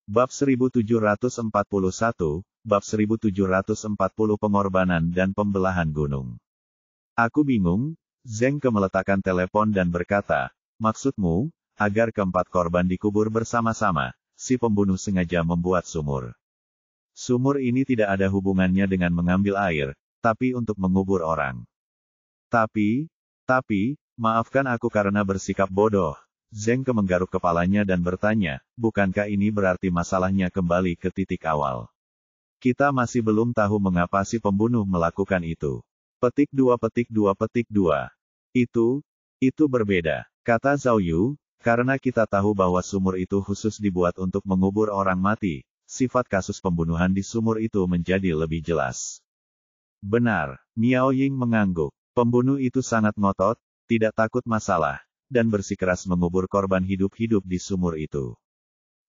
Bab 1741, Bab 1740 Pengorbanan dan Pembelahan Gunung. Aku bingung, Zeng Ke meletakkan telepon dan berkata, maksudmu, agar keempat korban dikubur bersama-sama, si pembunuh sengaja membuat sumur. Sumur ini tidak ada hubungannya dengan mengambil air, tapi untuk mengubur orang. Tapi, maafkan aku karena bersikap bodoh. Zeng Ke menggaruk kepalanya dan bertanya, bukankah ini berarti masalahnya kembali ke titik awal? Kita masih belum tahu mengapa si pembunuh melakukan itu. Petik 2. Itu berbeda, kata Zhao Yu, karena kita tahu bahwa sumur itu khusus dibuat untuk mengubur orang mati, sifat kasus pembunuhan di sumur itu menjadi lebih jelas. Benar, Miao Ying mengangguk. Pembunuh itu sangat ngotot, tidak takut masalah, dan bersikeras mengubur korban hidup-hidup di sumur itu.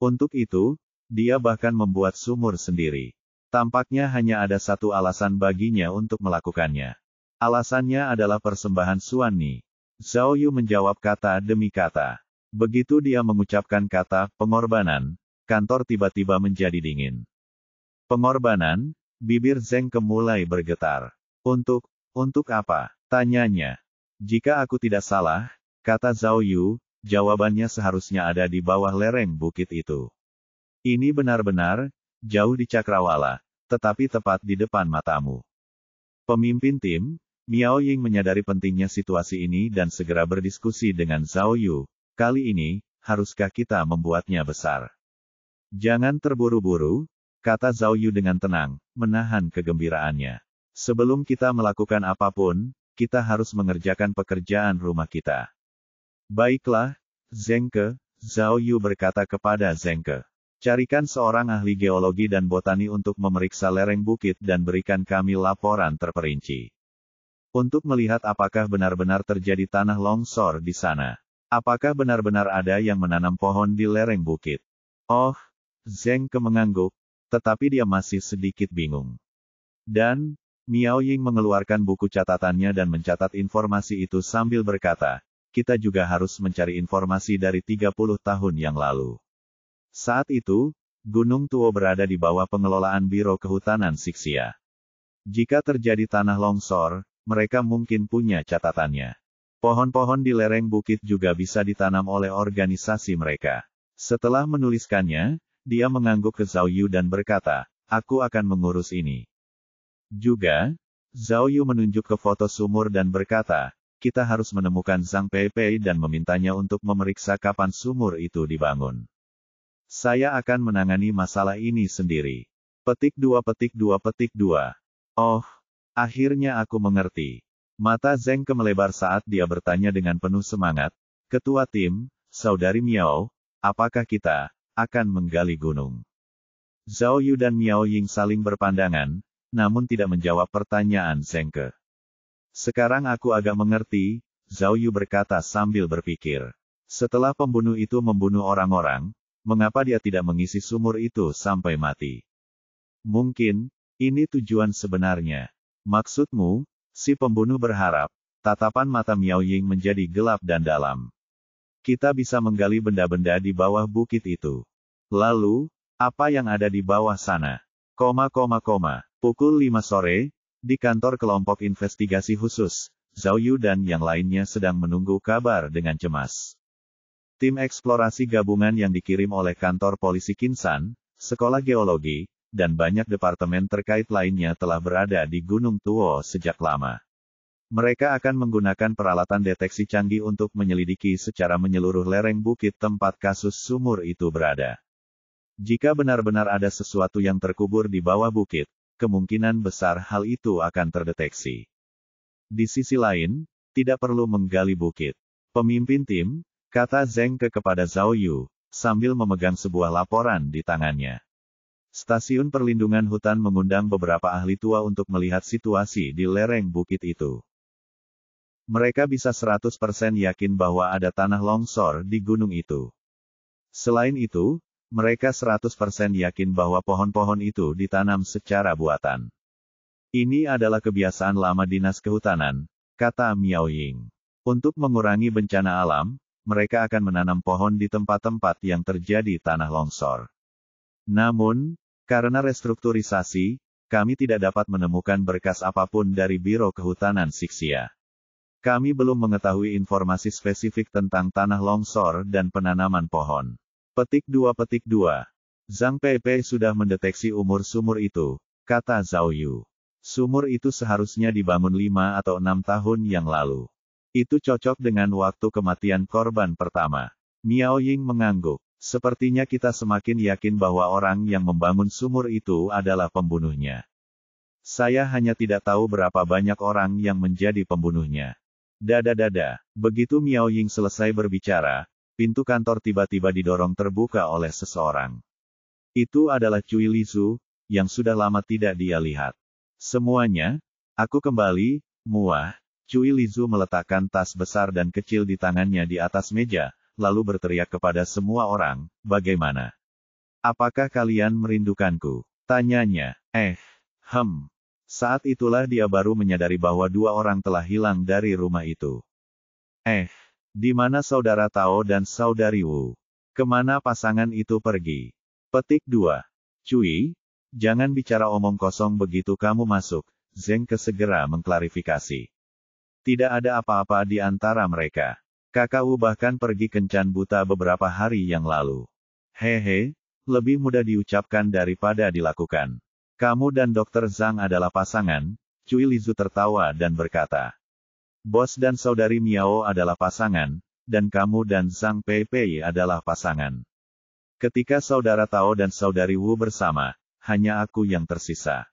Untuk itu, dia bahkan membuat sumur sendiri. Tampaknya hanya ada satu alasan baginya untuk melakukannya. Alasannya adalah persembahan Xuan Ni. Zhao Yu menjawab kata demi kata. Begitu dia mengucapkan kata pengorbanan, kantor tiba-tiba menjadi dingin. Pengorbanan? Bibir Zeng Ke mulai bergetar. Untuk apa? Tanyanya. Jika aku tidak salah, kata Zhao Yu, jawabannya seharusnya ada di bawah lereng bukit itu. Ini benar-benar jauh di cakrawala, tetapi tepat di depan matamu. Pemimpin tim, Miao Ying menyadari pentingnya situasi ini dan segera berdiskusi dengan Zhao Yu. Kali ini, haruskah kita membuatnya besar? Jangan terburu-buru, kata Zhao Yu dengan tenang, menahan kegembiraannya. Sebelum kita melakukan apapun, kita harus mengerjakan pekerjaan rumah kita. Baiklah, Zeng Ke, Zhao Yu berkata kepada Zeng Ke. Carikan seorang ahli geologi dan botani untuk memeriksa lereng bukit dan berikan kami laporan terperinci. Untuk melihat apakah benar-benar terjadi tanah longsor di sana. Apakah benar-benar ada yang menanam pohon di lereng bukit. Oh, Zeng Ke mengangguk, tetapi dia masih sedikit bingung. Dan, Miao Ying mengeluarkan buku catatannya dan mencatat informasi itu sambil berkata, kita juga harus mencari informasi dari 30 tahun yang lalu. Saat itu, Gunung Tuo berada di bawah pengelolaan Biro Kehutanan Sixia. Jika terjadi tanah longsor, mereka mungkin punya catatannya. Pohon-pohon di lereng bukit juga bisa ditanam oleh organisasi mereka. Setelah menuliskannya, dia mengangguk ke Zhao Yu dan berkata, aku akan mengurus ini. Juga, Zhao Yu menunjuk ke foto sumur dan berkata, kita harus menemukan Zhang Peipei dan memintanya untuk memeriksa kapan sumur itu dibangun. Saya akan menangani masalah ini sendiri. Petik 2. Oh, akhirnya aku mengerti. Mata Zeng Ke melebar saat dia bertanya dengan penuh semangat, Ketua tim, Saudari Miao, apakah kita akan menggali gunung? Zhao Yu dan Miao Ying saling berpandangan, namun tidak menjawab pertanyaan Zeng Ke. Sekarang aku agak mengerti, Zhao Yu berkata sambil berpikir. Setelah pembunuh itu membunuh orang-orang, mengapa dia tidak mengisi sumur itu sampai mati? Mungkin, ini tujuan sebenarnya. Maksudmu, si pembunuh berharap, tatapan mata Miao Ying menjadi gelap dan dalam. Kita bisa menggali benda-benda di bawah bukit itu. Lalu, apa yang ada di bawah sana? Pukul 5 sore, di kantor kelompok investigasi khusus, Zhao Yu dan yang lainnya sedang menunggu kabar dengan cemas. Tim eksplorasi gabungan yang dikirim oleh kantor polisi Kinsan, sekolah geologi, dan banyak departemen terkait lainnya telah berada di Gunung Tuo sejak lama. Mereka akan menggunakan peralatan deteksi canggih untuk menyelidiki secara menyeluruh lereng bukit tempat kasus sumur itu berada. Jika benar-benar ada sesuatu yang terkubur di bawah bukit, kemungkinan besar hal itu akan terdeteksi. Di sisi lain, tidak perlu menggali bukit. Pemimpin tim, kata Zeng Ke kepada Zhao Yu, sambil memegang sebuah laporan di tangannya. Stasiun Perlindungan Hutan mengundang beberapa ahli tua untuk melihat situasi di lereng bukit itu. Mereka bisa 100% yakin bahwa ada tanah longsor di gunung itu. Selain itu, mereka 100% yakin bahwa pohon-pohon itu ditanam secara buatan. Ini adalah kebiasaan lama Dinas Kehutanan, kata Miao Ying. Untuk mengurangi bencana alam, mereka akan menanam pohon di tempat-tempat yang terjadi tanah longsor. Namun, karena restrukturisasi, kami tidak dapat menemukan berkas apapun dari Biro Kehutanan Sixia. Kami belum mengetahui informasi spesifik tentang tanah longsor dan penanaman pohon. Petik 2. Zhang Peipei sudah mendeteksi umur sumur itu, kata Zhao Yu. Sumur itu seharusnya dibangun 5 atau 6 tahun yang lalu. Itu cocok dengan waktu kematian korban pertama. Miao Ying mengangguk. Sepertinya kita semakin yakin bahwa orang yang membangun sumur itu adalah pembunuhnya. Saya hanya tidak tahu berapa banyak orang yang menjadi pembunuhnya. Dada. Begitu Miao Ying selesai berbicara, pintu kantor tiba-tiba didorong terbuka oleh seseorang. Itu adalah Cui Lizu, yang sudah lama tidak dia lihat. Semuanya, aku kembali, muah. Cui Lizu meletakkan tas besar dan kecil di tangannya di atas meja, lalu berteriak kepada semua orang, bagaimana? Apakah kalian merindukanku? Tanyanya. Saat itulah dia baru menyadari bahwa 2 orang telah hilang dari rumah itu. Di mana saudara Tao dan saudari Wu? Kemana pasangan itu pergi? Petik 2. Cui, jangan bicara omong kosong begitu kamu masuk, Zheng Ke segera mengklarifikasi. Tidak ada apa-apa di antara mereka. Kakak Wu bahkan pergi kencan buta beberapa hari yang lalu. Hehe, lebih mudah diucapkan daripada dilakukan. Kamu dan Dr. Zhang adalah pasangan, Cui Lizu tertawa dan berkata. Bos dan saudari Miao adalah pasangan, dan kamu dan Zhang Peipei adalah pasangan. Ketika saudara Tao dan saudari Wu bersama, hanya aku yang tersisa.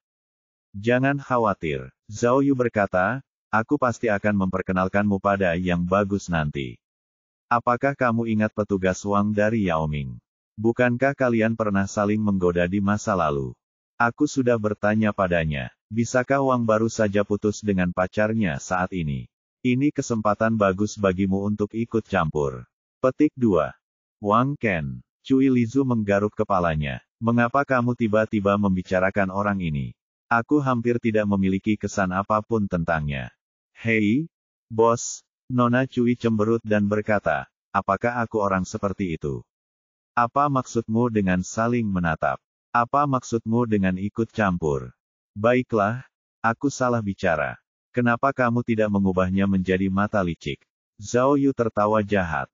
Jangan khawatir, Zhao Yu berkata, aku pasti akan memperkenalkanmu pada yang bagus nanti. Apakah kamu ingat petugas Wang dari Yaoming? Bukankah kalian pernah saling menggoda di masa lalu? Aku sudah bertanya padanya, bisakah Wang baru saja putus dengan pacarnya saat ini? Ini kesempatan bagus bagimu untuk ikut campur. Petik 2. Wang Ken. Cui Lizu menggaruk kepalanya. Mengapa kamu tiba-tiba membicarakan orang ini? Aku hampir tidak memiliki kesan apapun tentangnya. Hei, bos, Nona Cui cemberut dan berkata, apakah aku orang seperti itu? Apa maksudmu dengan saling menatap? Apa maksudmu dengan ikut campur? Baiklah, aku salah bicara. Kenapa kamu tidak mengubahnya menjadi mata licik? Zhao Yu tertawa jahat.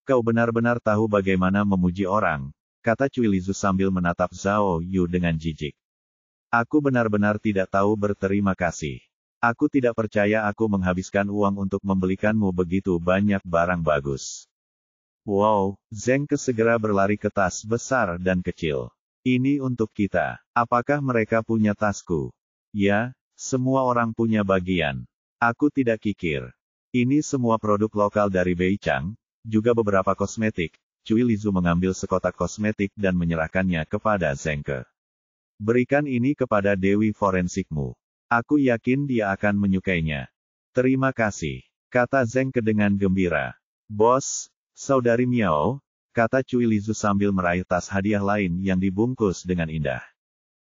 Kau benar-benar tahu bagaimana memuji orang, kata Cui Lizu sambil menatap Zhao Yu dengan jijik. Aku benar-benar tidak tahu berterima kasih. Aku tidak percaya aku menghabiskan uang untuk membelikanmu begitu banyak barang bagus. Wow, Zheng Ke segera berlari ke tas besar dan kecil. Ini untuk kita. Apakah mereka punya tasku? Ya, semua orang punya bagian. Aku tidak kikir. Ini semua produk lokal dari Beichang, juga beberapa kosmetik. Cui Lizu mengambil sekotak kosmetik dan menyerahkannya kepada Zheng Ke. Berikan ini kepada Dewi Forensikmu. Aku yakin dia akan menyukainya. Terima kasih, kata Zheng Ke dengan gembira. Bos, saudari Miao, kata Cui Lizu sambil meraih tas hadiah lain yang dibungkus dengan indah.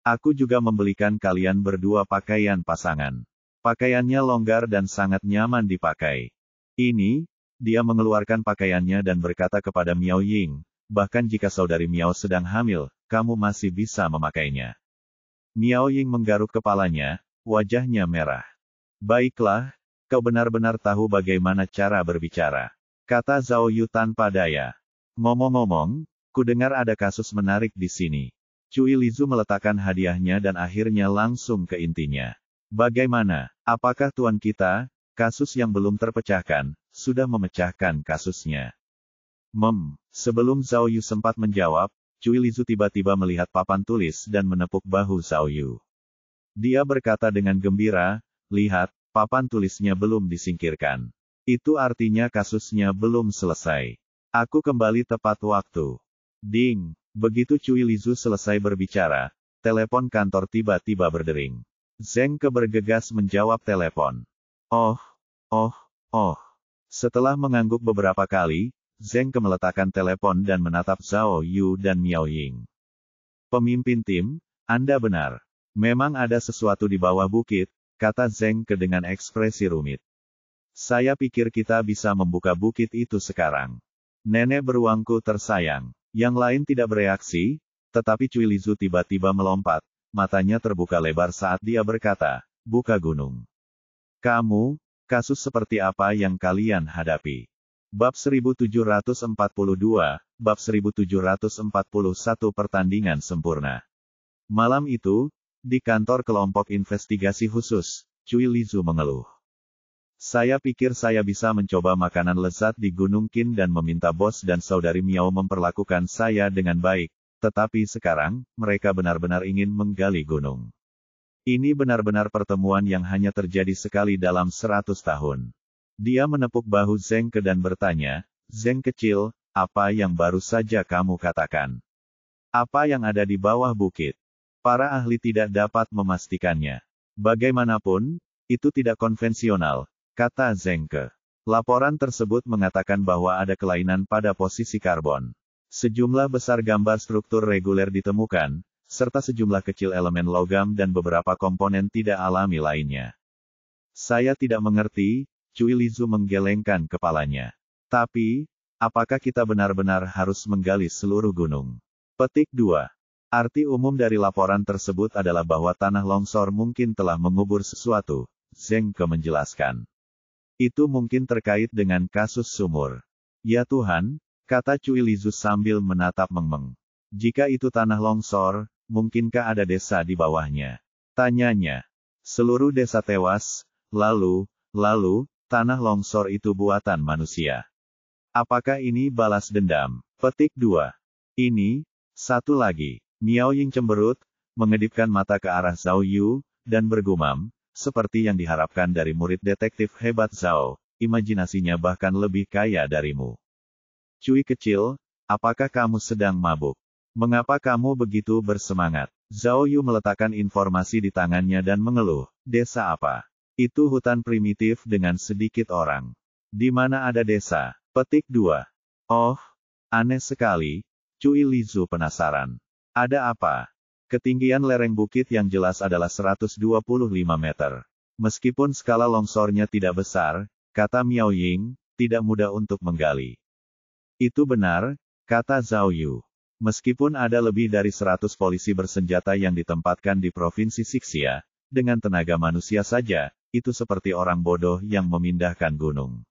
Aku juga membelikan kalian berdua pakaian pasangan. Pakaiannya longgar dan sangat nyaman dipakai. Ini, dia mengeluarkan pakaiannya dan berkata kepada Miao Ying, bahkan jika saudari Miao sedang hamil, kamu masih bisa memakainya. Miao Ying menggaruk kepalanya, wajahnya merah. Baiklah, kau benar-benar tahu bagaimana cara berbicara, kata Zhao Yu tanpa daya. Ngomong-ngomong, ku dengar ada kasus menarik di sini. Cui Lizu meletakkan hadiahnya dan akhirnya langsung ke intinya. Bagaimana, apakah tuan kita, kasus yang belum terpecahkan, sudah memecahkan kasusnya? Sebelum Zhao Yu sempat menjawab, Cui Lizu tiba-tiba melihat papan tulis dan menepuk bahu Zhao Yu. Dia berkata dengan gembira, lihat, papan tulisnya belum disingkirkan. Itu artinya kasusnya belum selesai. Aku kembali tepat waktu. Ding! Begitu Cui Lizu selesai berbicara, telepon kantor tiba-tiba berdering. Zheng Ke bergegas menjawab telepon. Oh. Setelah mengangguk beberapa kali, Zheng Ke meletakkan telepon dan menatap Zhao Yu dan Miao Ying. Pemimpin tim, Anda benar. Memang ada sesuatu di bawah bukit, kata Zheng Ke dengan ekspresi rumit. Saya pikir kita bisa membuka bukit itu sekarang. Nenek beruangku tersayang. Yang lain tidak bereaksi, Tetapi Cui Lizu tiba-tiba melompat, matanya terbuka lebar saat dia berkata, buka gunung. Kamu, kasus seperti apa yang kalian hadapi? Bab 1742, Bab 1741 Pertandingan Sempurna. Malam itu, di kantor kelompok investigasi khusus, Cui Lizu mengeluh. Saya pikir saya bisa mencoba makanan lezat di Gunung Qin dan meminta bos dan saudari Miao memperlakukan saya dengan baik, tetapi sekarang, mereka benar-benar ingin menggali gunung. Ini benar-benar pertemuan yang hanya terjadi sekali dalam 100 tahun. Dia menepuk bahu Zeng Ke dan bertanya, Zeng kecil, apa yang baru saja kamu katakan? Apa yang ada di bawah bukit? Para ahli tidak dapat memastikannya. Bagaimanapun, itu tidak konvensional, kata Zeng Ke. Laporan tersebut mengatakan bahwa ada kelainan pada posisi karbon. Sejumlah besar gambar struktur reguler ditemukan, serta sejumlah kecil elemen logam dan beberapa komponen tidak alami lainnya. Saya tidak mengerti, Cui Lizu menggelengkan kepalanya. Tapi, apakah kita benar-benar harus menggali seluruh gunung? Petik 2. Arti umum dari laporan tersebut adalah bahwa tanah longsor mungkin telah mengubur sesuatu, Zeng Ke menjelaskan. Itu mungkin terkait dengan kasus sumur. Ya Tuhan, kata Cui Lizu sambil menatap Meng Meng. Jika itu tanah longsor, mungkinkah ada desa di bawahnya? Tanyanya. Seluruh desa tewas, lalu, tanah longsor itu buatan manusia. Apakah ini balas dendam? Petik 2. Ini, satu lagi. Miao Ying cemberut, mengedipkan mata ke arah Zhao Yu, dan bergumam, seperti yang diharapkan dari murid detektif hebat Zhao, imajinasinya bahkan lebih kaya darimu. Cui kecil, apakah kamu sedang mabuk? Mengapa kamu begitu bersemangat? Zhao Yu meletakkan informasi di tangannya dan mengeluh, desa apa? Itu hutan primitif dengan sedikit orang. Di mana ada desa? Petik 2. Oh, aneh sekali. Cui Lizu penasaran. Ada apa? Ketinggian lereng bukit yang jelas adalah 125 meter. Meskipun skala longsornya tidak besar, kata Miao Ying, tidak mudah untuk menggali. Itu benar, kata Zhao Yu. Meskipun ada lebih dari 100 polisi bersenjata yang ditempatkan di Provinsi Sixia, dengan tenaga manusia saja, itu seperti orang bodoh yang memindahkan gunung.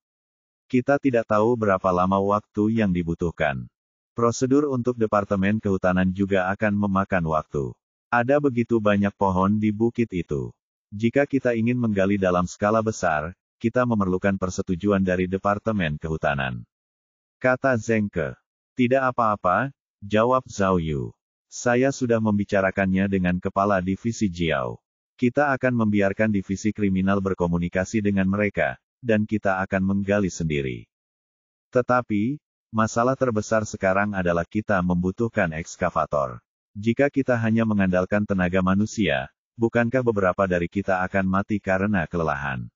Kita tidak tahu berapa lama waktu yang dibutuhkan. Prosedur untuk Departemen Kehutanan juga akan memakan waktu. Ada begitu banyak pohon di bukit itu. Jika kita ingin menggali dalam skala besar, kita memerlukan persetujuan dari Departemen Kehutanan. Kata Zeng Ke. Tidak apa-apa, jawab Zhao Yu. Saya sudah membicarakannya dengan Kepala Divisi Jiao. Kita akan membiarkan divisi kriminal berkomunikasi dengan mereka, dan kita akan menggali sendiri. Tetapi, masalah terbesar sekarang adalah kita membutuhkan ekskavator. Jika kita hanya mengandalkan tenaga manusia, bukankah beberapa dari kita akan mati karena kelelahan?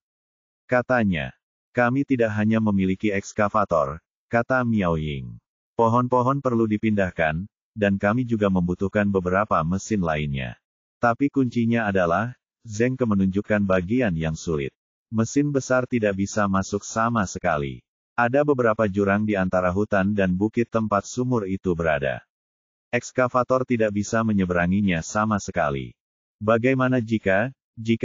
Katanya, kami tidak hanya memiliki ekskavator, kata Miao Ying. Pohon-pohon perlu dipindahkan, dan kami juga membutuhkan beberapa mesin lainnya. Tapi kuncinya adalah, Zeng Ke menunjukkan bagian yang sulit. Mesin besar tidak bisa masuk sama sekali. Ada beberapa jurang di antara hutan dan bukit tempat sumur itu berada. Ekskavator tidak bisa menyeberanginya sama sekali. Bagaimana jika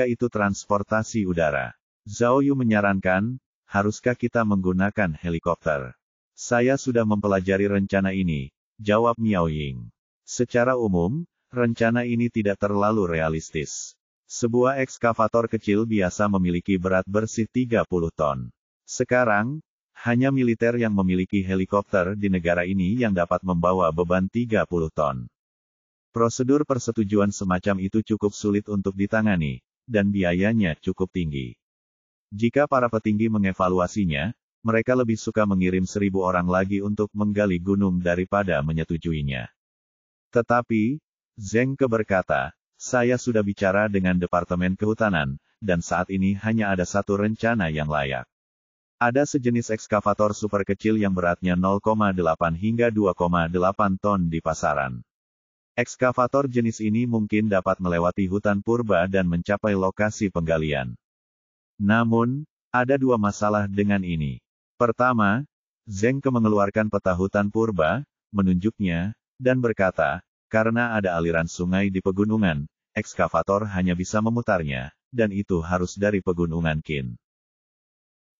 itu transportasi udara? Zhao Yu menyarankan, haruskah kita menggunakan helikopter? Saya sudah mempelajari rencana ini, jawab Miao Ying. Secara umum, rencana ini tidak terlalu realistis. Sebuah ekskavator kecil biasa memiliki berat bersih 30 ton. Sekarang, hanya militer yang memiliki helikopter di negara ini yang dapat membawa beban 30 ton. Prosedur persetujuan semacam itu cukup sulit untuk ditangani, dan biayanya cukup tinggi. Jika para petinggi mengevaluasinya, mereka lebih suka mengirim 1.000 orang lagi untuk menggali gunung daripada menyetujuinya. Tetapi, Zeng Ke berkata, saya sudah bicara dengan Departemen Kehutanan, dan saat ini hanya ada satu rencana yang layak. Ada sejenis ekskavator super kecil yang beratnya 0,8 hingga 2,8 ton di pasaran. Ekskavator jenis ini mungkin dapat melewati hutan purba dan mencapai lokasi penggalian. Namun, ada dua masalah dengan ini. Pertama, Zeng Ke mengeluarkan peta hutan purba, menunjuknya, dan berkata, karena ada aliran sungai di pegunungan, ekskavator hanya bisa memutarnya, dan itu harus dari pegunungan Qin.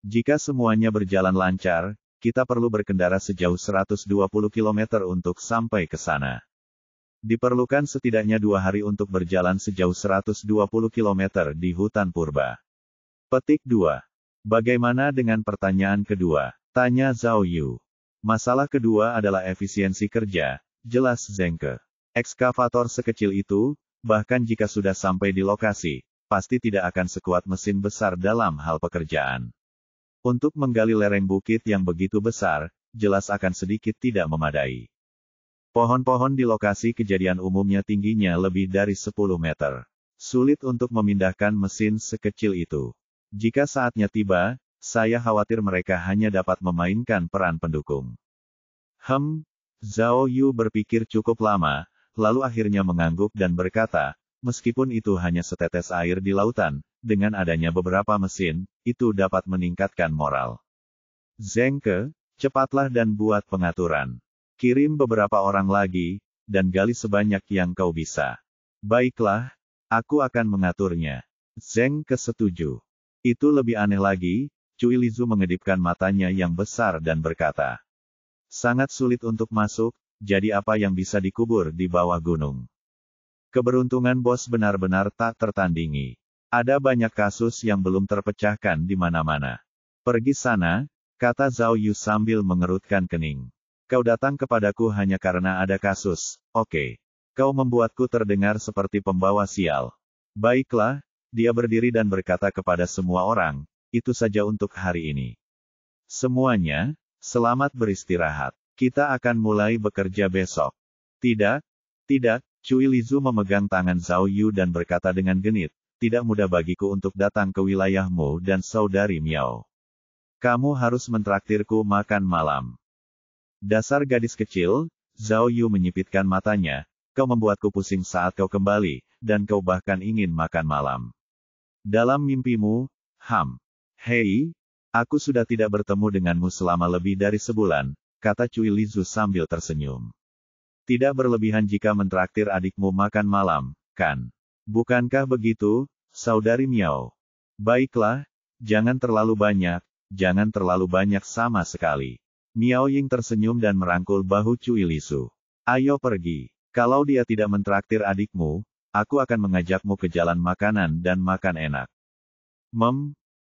Jika semuanya berjalan lancar, kita perlu berkendara sejauh 120 km untuk sampai ke sana. Diperlukan setidaknya 2 hari untuk berjalan sejauh 120 km di hutan purba. Petik 2. Bagaimana dengan pertanyaan kedua? Tanya Zhao Yu. Masalah kedua adalah efisiensi kerja, jelas Zhengke. Ekskavator sekecil itu, bahkan jika sudah sampai di lokasi, pasti tidak akan sekuat mesin besar dalam hal pekerjaan. Untuk menggali lereng bukit yang begitu besar, jelas akan sedikit tidak memadai. Pohon-pohon di lokasi kejadian umumnya tingginya lebih dari 10 meter. Sulit untuk memindahkan mesin sekecil itu. Jika saatnya tiba, saya khawatir mereka hanya dapat memainkan peran pendukung. Zhao Yu berpikir cukup lama, lalu akhirnya mengangguk dan berkata, meskipun itu hanya setetes air di lautan, dengan adanya beberapa mesin, itu dapat meningkatkan moral. Zhengke, cepatlah dan buat pengaturan. Kirim beberapa orang lagi, dan gali sebanyak yang kau bisa. Baiklah, aku akan mengaturnya. Zhengke setuju. Itu lebih aneh lagi, Cui Lizu mengedipkan matanya yang besar dan berkata. Sangat sulit untuk masuk, jadi apa yang bisa dikubur di bawah gunung? Keberuntungan bos benar-benar tak tertandingi. Ada banyak kasus yang belum terpecahkan di mana-mana. Pergi sana, kata Zhao Yu sambil mengerutkan kening. Kau datang kepadaku hanya karena ada kasus, oke. Kau membuatku terdengar seperti pembawa sial. Baiklah, dia berdiri dan berkata kepada semua orang, itu saja untuk hari ini. Semuanya, selamat beristirahat. Kita akan mulai bekerja besok. Tidak, Cui Lizu memegang tangan Zhao Yu dan berkata dengan genit, tidak mudah bagiku untuk datang ke wilayahmu dan saudari Miao. Kamu harus mentraktirku makan malam. Dasar gadis kecil, Zhao Yu menyipitkan matanya, kau membuatku pusing saat kau kembali, dan kau bahkan ingin makan malam. Dalam mimpimu, Hei, aku sudah tidak bertemu denganmu selama lebih dari sebulan, kata Cui Lizu sambil tersenyum. Tidak berlebihan jika mentraktir adikmu makan malam, kan? Bukankah begitu, saudari Miao? Baiklah, jangan terlalu banyak sama sekali. Miao Ying tersenyum dan merangkul bahu Cui Lizu. Ayo pergi. Kalau dia tidak mentraktir adikmu, aku akan mengajakmu ke jalan makanan dan makan enak.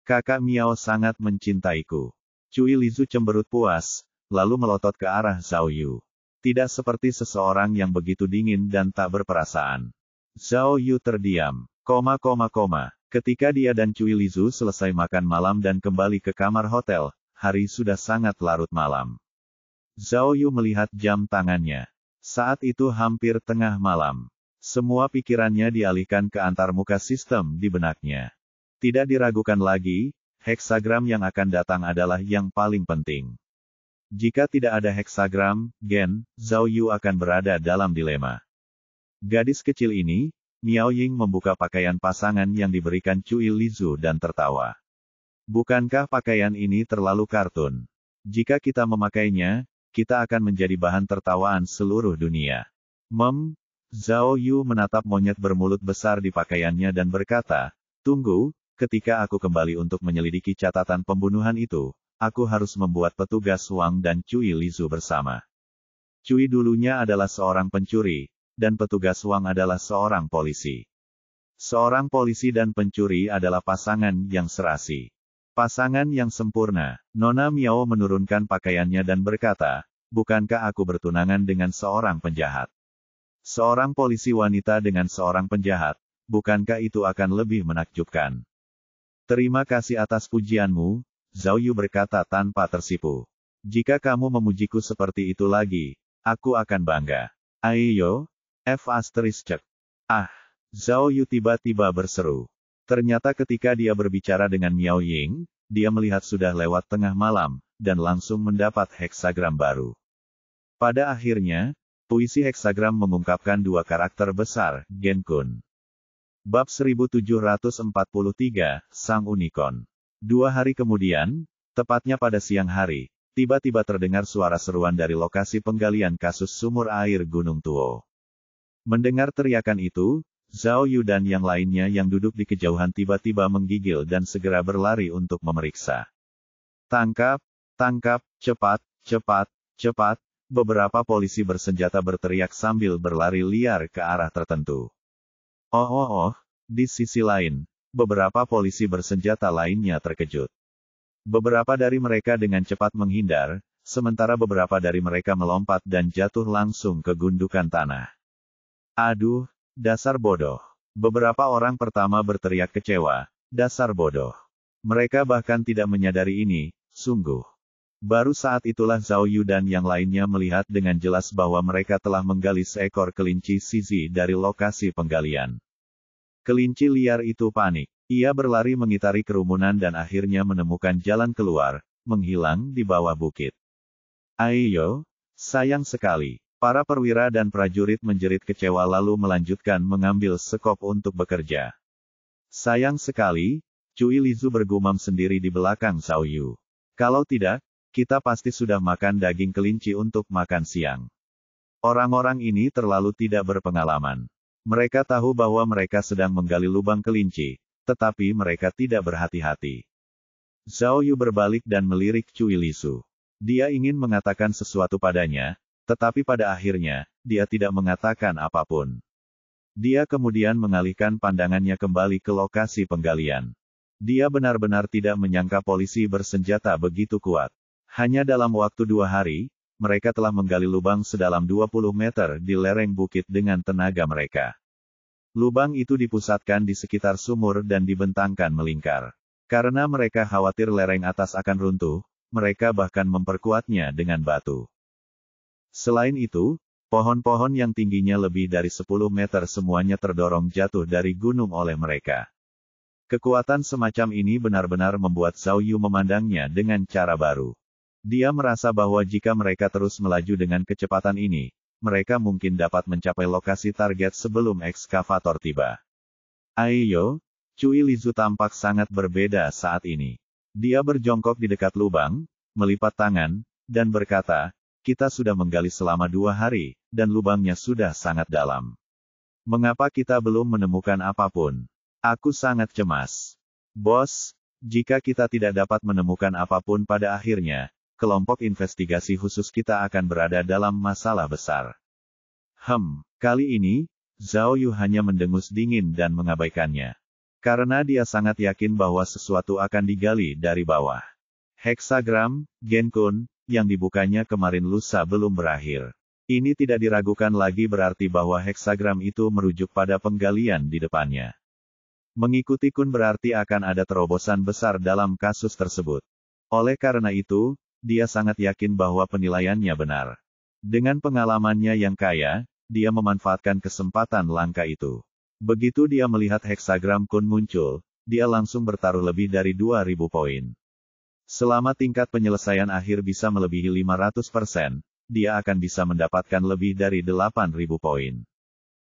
Kakak Miao sangat mencintaiku. Cui Lizu cemberut puas, lalu melotot ke arah Zhao Yu. Tidak seperti seseorang yang begitu dingin dan tak berperasaan. Zhao Yu terdiam. Ketika dia dan Cui Lizu selesai makan malam dan kembali ke kamar hotel, hari sudah sangat larut malam. Zhao Yu melihat jam tangannya. Saat itu hampir tengah malam. Semua pikirannya dialihkan ke antarmuka sistem di benaknya. Tidak diragukan lagi, heksagram yang akan datang adalah yang paling penting. Jika tidak ada heksagram, Zhao Yu akan berada dalam dilema. Gadis kecil ini, Miao Ying membuka pakaian pasangan yang diberikan Cui Lizu dan tertawa. Bukankah pakaian ini terlalu kartun? Jika kita memakainya, kita akan menjadi bahan tertawaan seluruh dunia. Zhao Yu menatap monyet bermulut besar di pakaiannya dan berkata, tunggu, ketika aku kembali untuk menyelidiki catatan pembunuhan itu, aku harus membuat petugas Wang dan Cui Lizu bersama. Cui dulunya adalah seorang pencuri, dan petugas Wang adalah seorang polisi. Seorang polisi dan pencuri adalah pasangan yang serasi. Pasangan yang sempurna. Nona Miao menurunkan pakaiannya dan berkata, bukankah aku bertunangan dengan seorang penjahat? Seorang polisi wanita dengan seorang penjahat, bukankah itu akan lebih menakjubkan? Terima kasih atas pujianmu, Zhao Yu berkata tanpa tersipu. Jika kamu memujiku seperti itu lagi, aku akan bangga. Ayo, Zhao Yu tiba-tiba berseru. Ternyata ketika dia berbicara dengan Miao Ying, dia melihat sudah lewat tengah malam, dan langsung mendapat heksagram baru. Pada akhirnya, puisi heksagram mengungkapkan dua karakter besar, Genkun. Bab 1743, Sang Unicorn. 2 hari kemudian, tepatnya pada siang hari, tiba-tiba terdengar suara seruan dari lokasi penggalian kasus sumur air Gunung Tuo. Mendengar teriakan itu, Zhao Yu dan yang lainnya yang duduk di kejauhan tiba-tiba menggigil dan segera berlari untuk memeriksa. Tangkap, tangkap, cepat, cepat, cepat, beberapa polisi bersenjata berteriak sambil berlari liar ke arah tertentu. Oh, di sisi lain, beberapa polisi bersenjata lainnya terkejut. Beberapa dari mereka dengan cepat menghindar, sementara beberapa dari mereka melompat dan jatuh langsung ke gundukan tanah. Aduh, dasar bodoh. Beberapa orang pertama berteriak kecewa, dasar bodoh. Mereka bahkan tidak menyadari ini, sungguh. Baru saat itulah Zhao Yu dan yang lainnya melihat dengan jelas bahwa mereka telah menggali seekor kelinci Zizi dari lokasi penggalian. Kelinci liar itu panik. Ia berlari mengitari kerumunan dan akhirnya menemukan jalan keluar, menghilang di bawah bukit. Ayo, sayang sekali. Para perwira dan prajurit menjerit kecewa lalu melanjutkan mengambil sekop untuk bekerja. Sayang sekali, Cui Lizu bergumam sendiri di belakang Zhao Yu. Kalau tidak, kita pasti sudah makan daging kelinci untuk makan siang. Orang-orang ini terlalu tidak berpengalaman. Mereka tahu bahwa mereka sedang menggali lubang kelinci, tetapi mereka tidak berhati-hati. Zhao Yu berbalik dan melirik Cui Lizu. Dia ingin mengatakan sesuatu padanya, tetapi pada akhirnya, dia tidak mengatakan apapun. Dia kemudian mengalihkan pandangannya kembali ke lokasi penggalian. Dia benar-benar tidak menyangka polisi bersenjata begitu kuat. Hanya dalam waktu 2 hari, mereka telah menggali lubang sedalam 20 meter di lereng bukit dengan tenaga mereka. Lubang itu dipusatkan di sekitar sumur dan dibentangkan melingkar. Karena mereka khawatir lereng atas akan runtuh, mereka bahkan memperkuatnya dengan batu. Selain itu, pohon-pohon yang tingginya lebih dari 10 meter semuanya terdorong jatuh dari gunung oleh mereka. Kekuatan semacam ini benar-benar membuat Zhao Yu memandangnya dengan cara baru. Dia merasa bahwa jika mereka terus melaju dengan kecepatan ini, mereka mungkin dapat mencapai lokasi target sebelum ekskavator tiba. Ayo, Cui Lizu tampak sangat berbeda saat ini. Dia berjongkok di dekat lubang, melipat tangan, dan berkata, kita sudah menggali selama 2 hari, dan lubangnya sudah sangat dalam. Mengapa kita belum menemukan apapun? Aku sangat cemas. Bos, jika kita tidak dapat menemukan apapun pada akhirnya, kelompok investigasi khusus kita akan berada dalam masalah besar. Kali ini, Zhao Yu hanya mendengus dingin dan mengabaikannya. Karena dia sangat yakin bahwa sesuatu akan digali dari bawah. Heksagram, Genkun, yang dibukanya kemarin lusa belum berakhir. Ini tidak diragukan lagi berarti bahwa heksagram itu merujuk pada penggalian di depannya. Mengikuti Kun berarti akan ada terobosan besar dalam kasus tersebut. Oleh karena itu, dia sangat yakin bahwa penilaiannya benar. Dengan pengalamannya yang kaya, dia memanfaatkan kesempatan langka itu. Begitu dia melihat heksagram Kun muncul, dia langsung bertaruh lebih dari 2.000 poin. Selama tingkat penyelesaian akhir bisa melebihi 500%, dia akan bisa mendapatkan lebih dari 8.000 poin.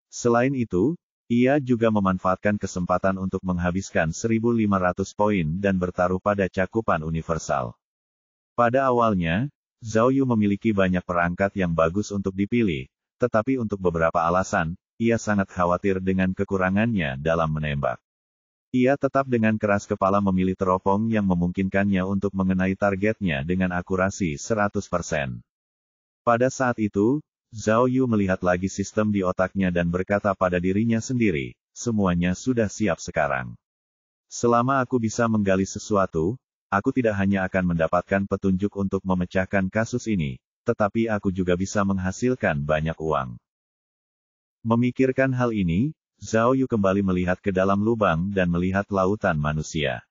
Selain itu, ia juga memanfaatkan kesempatan untuk menghabiskan 1.500 poin dan bertaruh pada cakupan universal. Pada awalnya, Zhao Yu memiliki banyak perangkat yang bagus untuk dipilih, tetapi untuk beberapa alasan, ia sangat khawatir dengan kekurangannya dalam menembak. Ia tetap dengan keras kepala memilih teropong yang memungkinkannya untuk mengenai targetnya dengan akurasi 100%. Pada saat itu, Zhao Yu melihat lagi sistem di otaknya dan berkata pada dirinya sendiri, semuanya sudah siap sekarang. Selama aku bisa menggali sesuatu, aku tidak hanya akan mendapatkan petunjuk untuk memecahkan kasus ini, tetapi aku juga bisa menghasilkan banyak uang. Memikirkan hal ini, Zhao Yu kembali melihat ke dalam lubang dan melihat lautan manusia.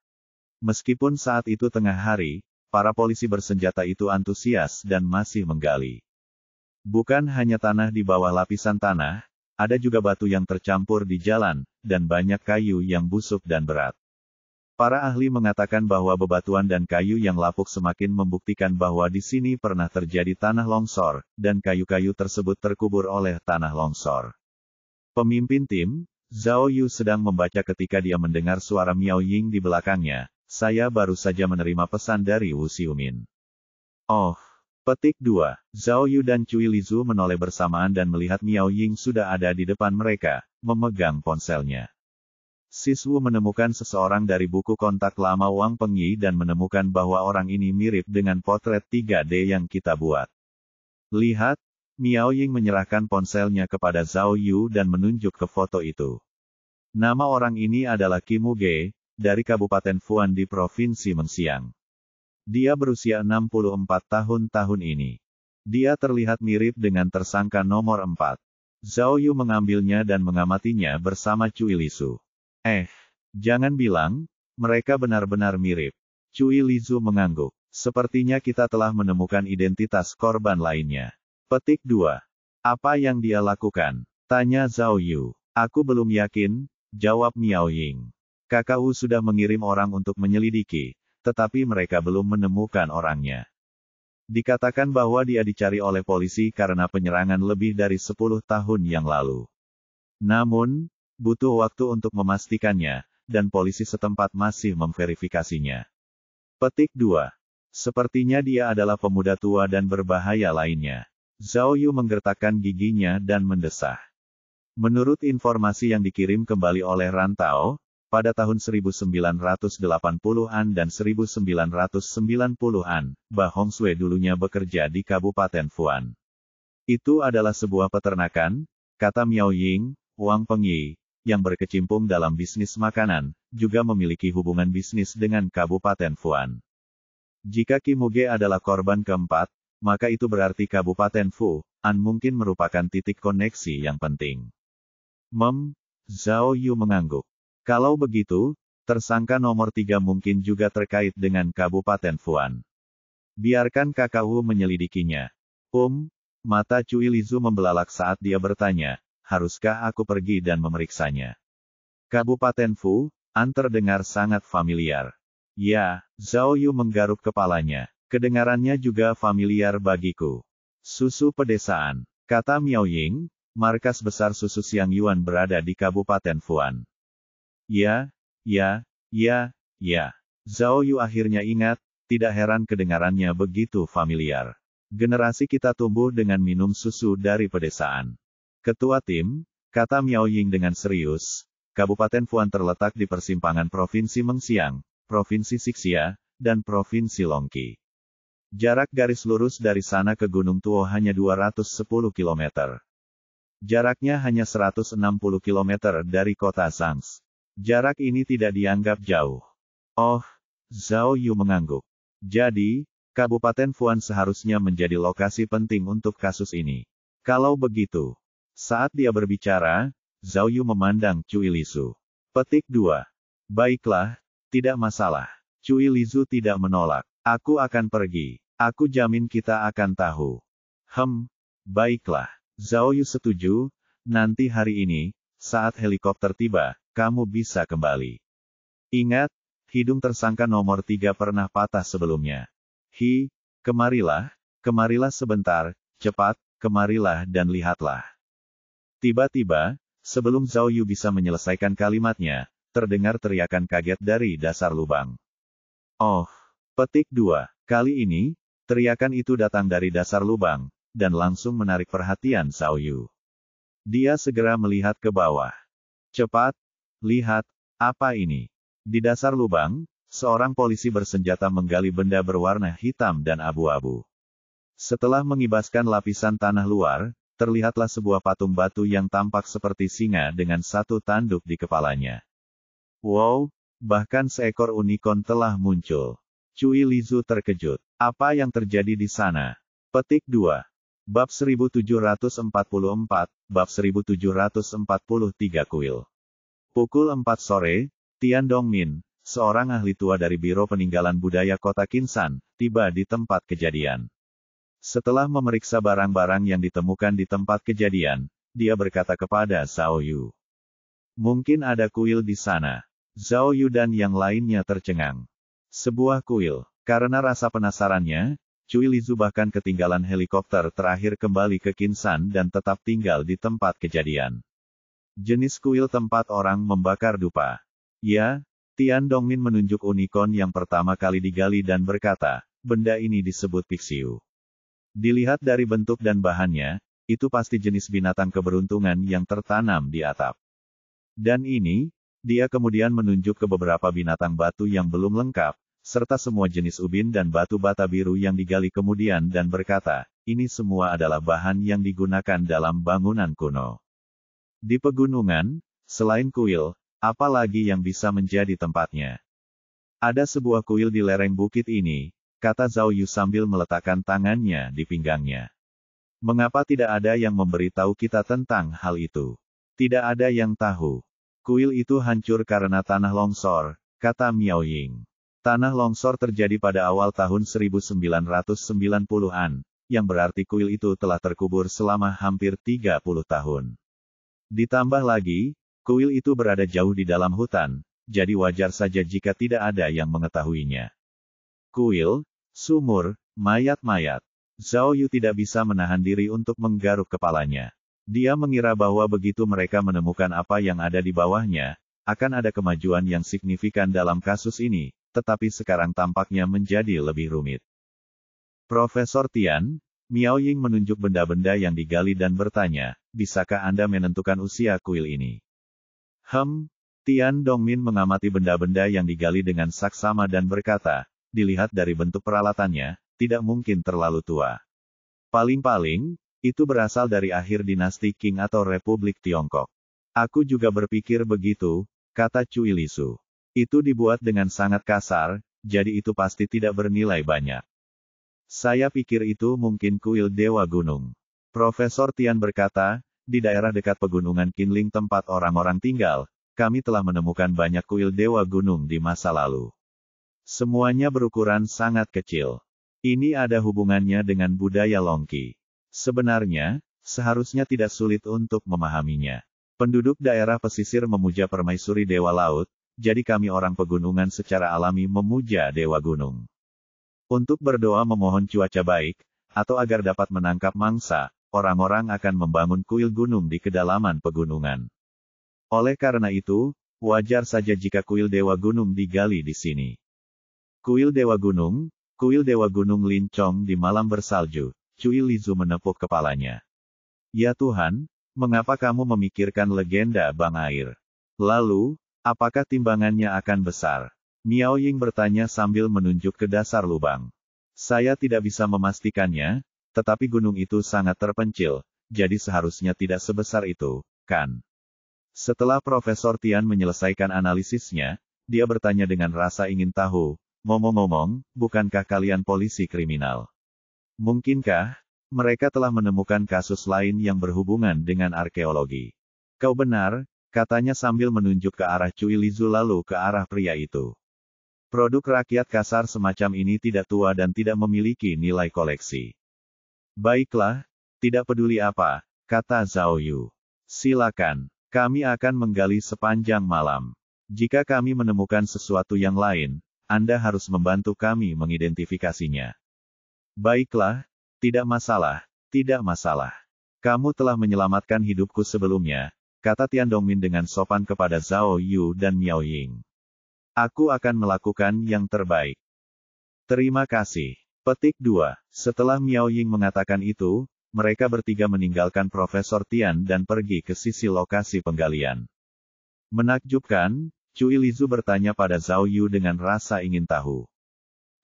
Meskipun saat itu tengah hari, para polisi bersenjata itu antusias dan masih menggali. Bukan hanya tanah di bawah lapisan tanah, ada juga batu yang tercampur di jalan, dan banyak kayu yang busuk dan berat. Para ahli mengatakan bahwa bebatuan dan kayu yang lapuk semakin membuktikan bahwa di sini pernah terjadi tanah longsor, dan kayu-kayu tersebut terkubur oleh tanah longsor. Pemimpin tim, Zhao Yu sedang membaca ketika dia mendengar suara Miao Ying di belakangnya. Saya baru saja menerima pesan dari Wu Xiumin. Oh, Petik 2. Zhao Yu dan Cui Lizu menoleh bersamaan dan melihat Miao Ying sudah ada di depan mereka, memegang ponselnya. Siswu menemukan seseorang dari buku kontak lama Wang Pengyi dan menemukan bahwa orang ini mirip dengan potret 3D yang kita buat. Lihat, Miao Ying menyerahkan ponselnya kepada Zhao Yu dan menunjuk ke foto itu. Nama orang ini adalah Kim Ge, dari Kabupaten Fuan di Provinsi Mengxiang. Dia berusia 64 tahun ini. Dia terlihat mirip dengan tersangka nomor 4. Zhao Yu mengambilnya dan mengamatinya bersama Cui Lizu. Jangan bilang, mereka benar-benar mirip. Cui Lizu mengangguk. Sepertinya kita telah menemukan identitas korban lainnya. Petik 2. Apa yang dia lakukan? Tanya Zhao Yu. Aku belum yakin, jawab Miao Ying. KKU sudah mengirim orang untuk menyelidiki, tetapi mereka belum menemukan orangnya. Dikatakan bahwa dia dicari oleh polisi karena penyerangan lebih dari 10 tahun yang lalu. Namun, butuh waktu untuk memastikannya, dan polisi setempat masih memverifikasinya. Petik 2. Sepertinya dia adalah pemuda tua dan berbahaya lainnya. Zhao Yu menggertakkan giginya dan mendesah. Menurut informasi yang dikirim kembali oleh Rantau, pada tahun 1980-an dan 1990-an, Ba Hongsue dulunya bekerja di Kabupaten Fuan. Itu adalah sebuah peternakan, kata Miao Ying. Wang Pengyi, yang berkecimpung dalam bisnis makanan, juga memiliki hubungan bisnis dengan Kabupaten Fuan. Jika Kim Ge adalah korban keempat, maka itu berarti Kabupaten Fuan mungkin merupakan titik koneksi yang penting. Zhao Yu mengangguk. Kalau begitu, tersangka nomor 3 mungkin juga terkait dengan Kabupaten Fuan. Biarkan KKU menyelidikinya. Mata Cui Lizu membelalak saat dia bertanya, haruskah aku pergi dan memeriksanya? Kabupaten Fuan terdengar sangat familiar. Ya, Zhao Yu menggaruk kepalanya. Kedengarannya juga familiar bagiku. Susu pedesaan, kata Miao Ying, markas besar susu Xiang Yuan berada di Kabupaten Fuan. Ya. Zhao Yu akhirnya ingat, tidak heran kedengarannya begitu familiar. Generasi kita tumbuh dengan minum susu dari pedesaan. Ketua tim, kata Miao Ying dengan serius, Kabupaten Fuan terletak di persimpangan Provinsi Mengxiang, Provinsi Xixia, dan Provinsi Longqi. Jarak garis lurus dari sana ke Gunung Tuo hanya 210 km. Jaraknya hanya 160 km dari kota Zangs. Jarak ini tidak dianggap jauh. Zhao Yu mengangguk. Jadi, Kabupaten Fuan seharusnya menjadi lokasi penting untuk kasus ini. Kalau begitu, saat dia berbicara, Zhao Yu memandang Cui Lizu. Petik 2. Baiklah, tidak masalah. Cui Lizu tidak menolak. Aku akan pergi. Aku jamin kita akan tahu. Baiklah. Zhao Yu setuju, nanti hari ini, saat helikopter tiba, kamu bisa kembali. Ingat, hidung tersangka nomor 3 pernah patah sebelumnya. Kemarilah sebentar, cepat, kemarilah dan lihatlah. Tiba-tiba, sebelum Zhao Yu bisa menyelesaikan kalimatnya, terdengar teriakan kaget dari dasar lubang. Petik 2. Kali ini, teriakan itu datang dari dasar lubang, dan langsung menarik perhatian Zhao Yu. Dia segera melihat ke bawah. Cepat, lihat, apa ini? Di dasar lubang, seorang polisi bersenjata menggali benda berwarna hitam dan abu-abu. Setelah mengibaskan lapisan tanah luar, terlihatlah sebuah patung batu yang tampak seperti singa dengan satu tanduk di kepalanya. Wow, bahkan seekor unicorn telah muncul. Cui Lizu terkejut. Apa yang terjadi di sana? Petik 2. Bab 1744, Bab 1743 Kuil. Pukul 4 sore, Tian Dongmin, seorang ahli tua dari Biro Peninggalan Budaya Kota Qinsan, tiba di tempat kejadian. Setelah memeriksa barang-barang yang ditemukan di tempat kejadian, dia berkata kepada Zhao Yu. Mungkin ada kuil di sana. Zhao Yu dan yang lainnya tercengang. Sebuah kuil. Karena rasa penasarannya, Cui Lizu bahkan ketinggalan helikopter terakhir kembali ke Qinsan dan tetap tinggal di tempat kejadian. Jenis kuil tempat orang membakar dupa. Ya, Tian Dongmin menunjuk unicorn yang pertama kali digali dan berkata, benda ini disebut Pixiu. Dilihat dari bentuk dan bahannya, itu pasti jenis binatang keberuntungan yang tertanam di atap. Dan ini, dia kemudian menunjuk ke beberapa binatang batu yang belum lengkap, serta semua jenis ubin dan batu bata biru yang digali kemudian dan berkata, ini semua adalah bahan yang digunakan dalam bangunan kuno. Di pegunungan, selain kuil, apa lagi yang bisa menjadi tempatnya? Ada sebuah kuil di lereng bukit ini, kata Zhao Yu sambil meletakkan tangannya di pinggangnya. Mengapa tidak ada yang memberitahu kita tentang hal itu? Tidak ada yang tahu. Kuil itu hancur karena tanah longsor, kata Miao Ying. Tanah longsor terjadi pada awal tahun 1990-an, yang berarti kuil itu telah terkubur selama hampir 30 tahun. Ditambah lagi, kuil itu berada jauh di dalam hutan, jadi wajar saja jika tidak ada yang mengetahuinya. Kuil, sumur, mayat-mayat. Zhao Yu tidak bisa menahan diri untuk menggaruk kepalanya. Dia mengira bahwa begitu mereka menemukan apa yang ada di bawahnya, akan ada kemajuan yang signifikan dalam kasus ini, tetapi sekarang tampaknya menjadi lebih rumit. Profesor Tian, Miao Ying menunjuk benda-benda yang digali dan bertanya, bisakah Anda menentukan usia kuil ini? Tian Dongmin mengamati benda-benda yang digali dengan saksama dan berkata, dilihat dari bentuk peralatannya, tidak mungkin terlalu tua. Paling-paling, itu berasal dari akhir dinasti Qing atau Republik Tiongkok. Aku juga berpikir begitu, kata Cui Lisu. Itu dibuat dengan sangat kasar, jadi itu pasti tidak bernilai banyak. Saya pikir itu mungkin kuil Dewa Gunung. Profesor Tian berkata, di daerah dekat pegunungan Qinling tempat orang-orang tinggal, kami telah menemukan banyak kuil Dewa Gunung di masa lalu. Semuanya berukuran sangat kecil. Ini ada hubungannya dengan budaya Longqi. Sebenarnya, seharusnya tidak sulit untuk memahaminya. Penduduk daerah pesisir memuja permaisuri Dewa Laut, jadi kami orang pegunungan secara alami memuja Dewa Gunung. Untuk berdoa memohon cuaca baik, atau agar dapat menangkap mangsa, orang-orang akan membangun kuil gunung di kedalaman pegunungan. Oleh karena itu, wajar saja jika kuil Dewa Gunung digali di sini. Kuil Dewa Gunung Lincong di malam bersalju, Cui Lizu menepuk kepalanya. Ya Tuhan, mengapa kamu memikirkan legenda Bang Air? Lalu, apakah timbangannya akan besar? Miao Ying bertanya sambil menunjuk ke dasar lubang. Saya tidak bisa memastikannya, tetapi gunung itu sangat terpencil, jadi seharusnya tidak sebesar itu, kan? Setelah Profesor Tian menyelesaikan analisisnya, dia bertanya dengan rasa ingin tahu, ngomong-ngomong, bukankah kalian polisi kriminal? Mungkinkah mereka telah menemukan kasus lain yang berhubungan dengan arkeologi? Kau benar, katanya sambil menunjuk ke arah Cui Lizu lalu ke arah pria itu. Produk rakyat kasar semacam ini tidak tua dan tidak memiliki nilai koleksi. Baiklah, tidak peduli apa, kata Zhao Yu. Silakan, kami akan menggali sepanjang malam. Jika kami menemukan sesuatu yang lain, Anda harus membantu kami mengidentifikasinya. Baiklah, tidak masalah, tidak masalah. Kamu telah menyelamatkan hidupku sebelumnya, kata Tian Dongmin dengan sopan kepada Zhao Yu dan Miao Ying. Aku akan melakukan yang terbaik. Terima kasih. Petik 2. Setelah Miao Ying mengatakan itu, mereka bertiga meninggalkan Profesor Tian dan pergi ke sisi lokasi penggalian. Menakjubkan, Cui Lizu bertanya pada Zhao Yu dengan rasa ingin tahu.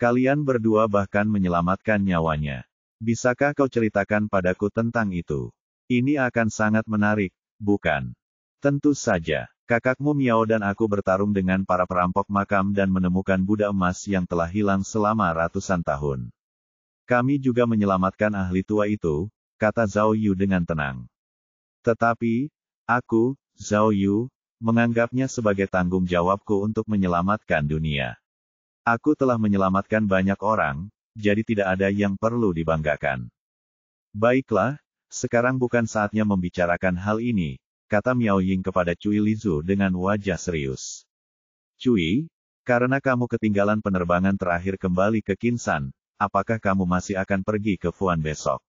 Kalian berdua bahkan menyelamatkan nyawanya. Bisakah kau ceritakan padaku tentang itu? Ini akan sangat menarik, bukan? Tentu saja. Kakakmu Miao dan aku bertarung dengan para perampok makam dan menemukan Buddha emas yang telah hilang selama ratusan tahun. Kami juga menyelamatkan ahli tua itu, kata Zhao Yu dengan tenang. Tetapi, aku, Zhao Yu, menganggapnya sebagai tanggung jawabku untuk menyelamatkan dunia. Aku telah menyelamatkan banyak orang, jadi tidak ada yang perlu dibanggakan. Baiklah, sekarang bukan saatnya membicarakan hal ini, kata Miao Ying kepada Cui Lizu dengan wajah serius. Cui, karena kamu ketinggalan penerbangan terakhir kembali ke Qinsan, apakah kamu masih akan pergi ke Fuan besok?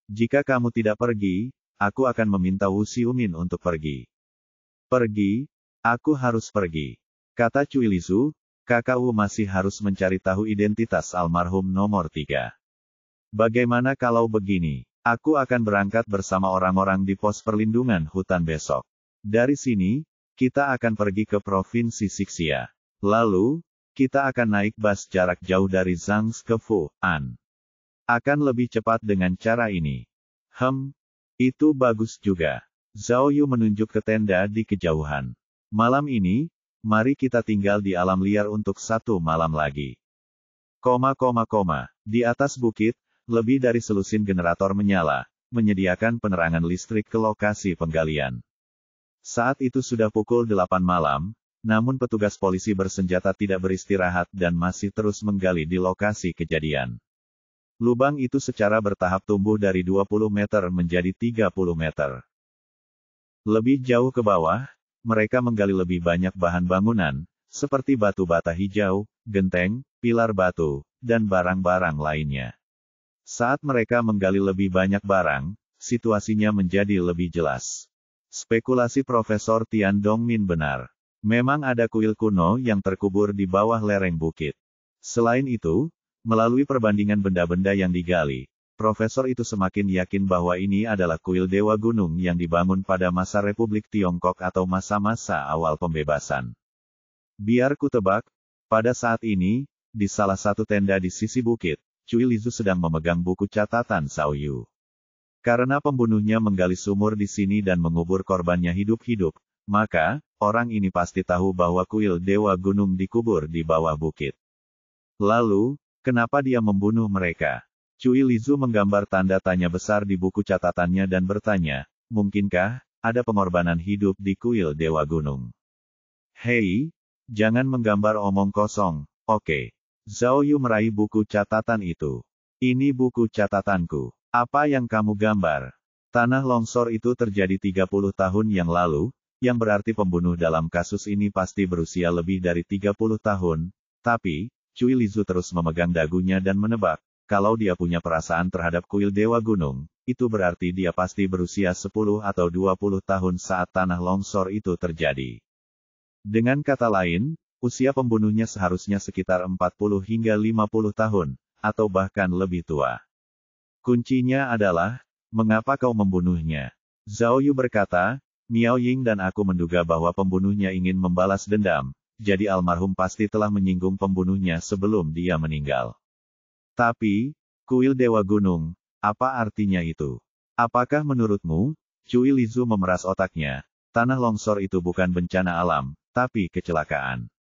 Jika kamu tidak pergi, aku akan meminta Wu Xiumin untuk pergi. Pergi? Aku harus pergi. Kata Cui Lizu, kakak Wu masih harus mencari tahu identitas almarhum nomor 3. Bagaimana kalau begini? Aku akan berangkat bersama orang-orang di pos perlindungan hutan besok. Dari sini, kita akan pergi ke Provinsi Sixia. Lalu, kita akan naik bus jarak jauh dari Zhang's ke Fu'an. Akan lebih cepat dengan cara ini. Itu bagus juga. Zhao Yu menunjuk ke tenda di kejauhan. Malam ini, mari kita tinggal di alam liar untuk 1 malam lagi. Di atas bukit, lebih dari selusin generator menyala, menyediakan penerangan listrik ke lokasi penggalian. Saat itu sudah pukul 8 malam, namun petugas polisi bersenjata tidak beristirahat dan masih terus menggali di lokasi kejadian. Lubang itu secara bertahap tumbuh dari 20 meter menjadi 30 meter. Lebih jauh ke bawah, mereka menggali lebih banyak bahan bangunan, seperti batu bata hijau, genteng, pilar batu, dan barang-barang lainnya. Saat mereka menggali lebih banyak barang, situasinya menjadi lebih jelas. Spekulasi Profesor Tian Dongmin benar. Memang ada kuil kuno yang terkubur di bawah lereng bukit. Selain itu, melalui perbandingan benda-benda yang digali, profesor itu semakin yakin bahwa ini adalah kuil Dewa Gunung yang dibangun pada masa Republik Tiongkok atau masa-masa awal pembebasan. Biar ku tebak, pada saat ini, di salah satu tenda di sisi bukit, Cui Lizu sedang memegang buku catatan Zhao Yu. Karena pembunuhnya menggali sumur di sini dan mengubur korbannya hidup-hidup, maka, orang ini pasti tahu bahwa kuil Dewa Gunung dikubur di bawah bukit. Lalu, kenapa dia membunuh mereka? Cui Lizu menggambar tanda tanya besar di buku catatannya dan bertanya, mungkinkah ada pengorbanan hidup di kuil Dewa Gunung? Hei, jangan menggambar omong kosong, oke. Zhao Yu meraih buku catatan itu. Ini buku catatanku. Apa yang kamu gambar? Tanah longsor itu terjadi 30 tahun yang lalu, yang berarti pembunuh dalam kasus ini pasti berusia lebih dari 30 tahun, tapi, Cui Lizu terus memegang dagunya dan menebak, kalau dia punya perasaan terhadap kuil Dewa Gunung, itu berarti dia pasti berusia 10 atau 20 tahun saat tanah longsor itu terjadi. Dengan kata lain, usia pembunuhnya seharusnya sekitar 40 hingga 50 tahun, atau bahkan lebih tua. Kuncinya adalah, mengapa kau membunuhnya? Zhao Yu berkata, Miao Ying dan aku menduga bahwa pembunuhnya ingin membalas dendam, jadi almarhum pasti telah menyinggung pembunuhnya sebelum dia meninggal. Tapi, kuil Dewa Gunung, apa artinya itu? Apakah menurutmu? Cui Lizu memeras otaknya, tanah longsor itu bukan bencana alam, tapi kecelakaan.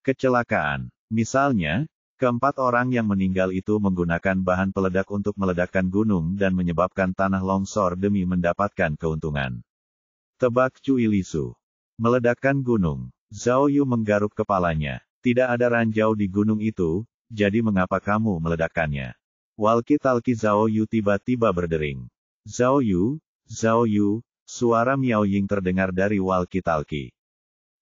Kecelakaan. Misalnya, keempat orang yang meninggal itu menggunakan bahan peledak untuk meledakkan gunung dan menyebabkan tanah longsor demi mendapatkan keuntungan. Tebak Cui Lizu. Meledakkan gunung. Zhao Yu menggaruk kepalanya. Tidak ada ranjau di gunung itu, jadi mengapa kamu meledakkannya? Walkie-talkie Zhao Yu tiba-tiba berdering. Zhao Yu, suara Miao Ying terdengar dari walkie-talkie.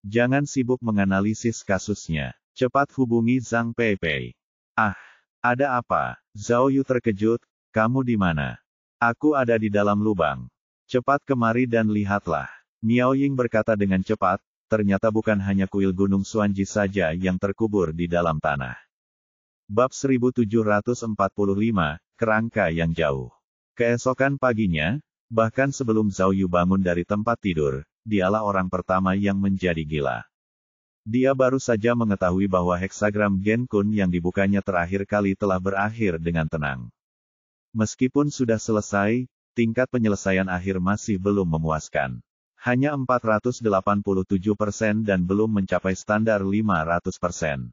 Jangan sibuk menganalisis kasusnya. Cepat hubungi Zhang Peipei. Ah, ada apa? Zhao Yu terkejut, kamu di mana? Aku ada di dalam lubang. Cepat kemari dan lihatlah. Miao Ying berkata dengan cepat, ternyata bukan hanya kuil Gunung Xuanji saja yang terkubur di dalam tanah. Bab 1745, Kerangka yang Jauh. Keesokan paginya, bahkan sebelum Zhao Yu bangun dari tempat tidur, dialah orang pertama yang menjadi gila. Dia baru saja mengetahui bahwa heksagram Gen Kun yang dibukanya terakhir kali telah berakhir dengan tenang. Meskipun sudah selesai, tingkat penyelesaian akhir masih belum memuaskan. Hanya 487% dan belum mencapai standar 500%.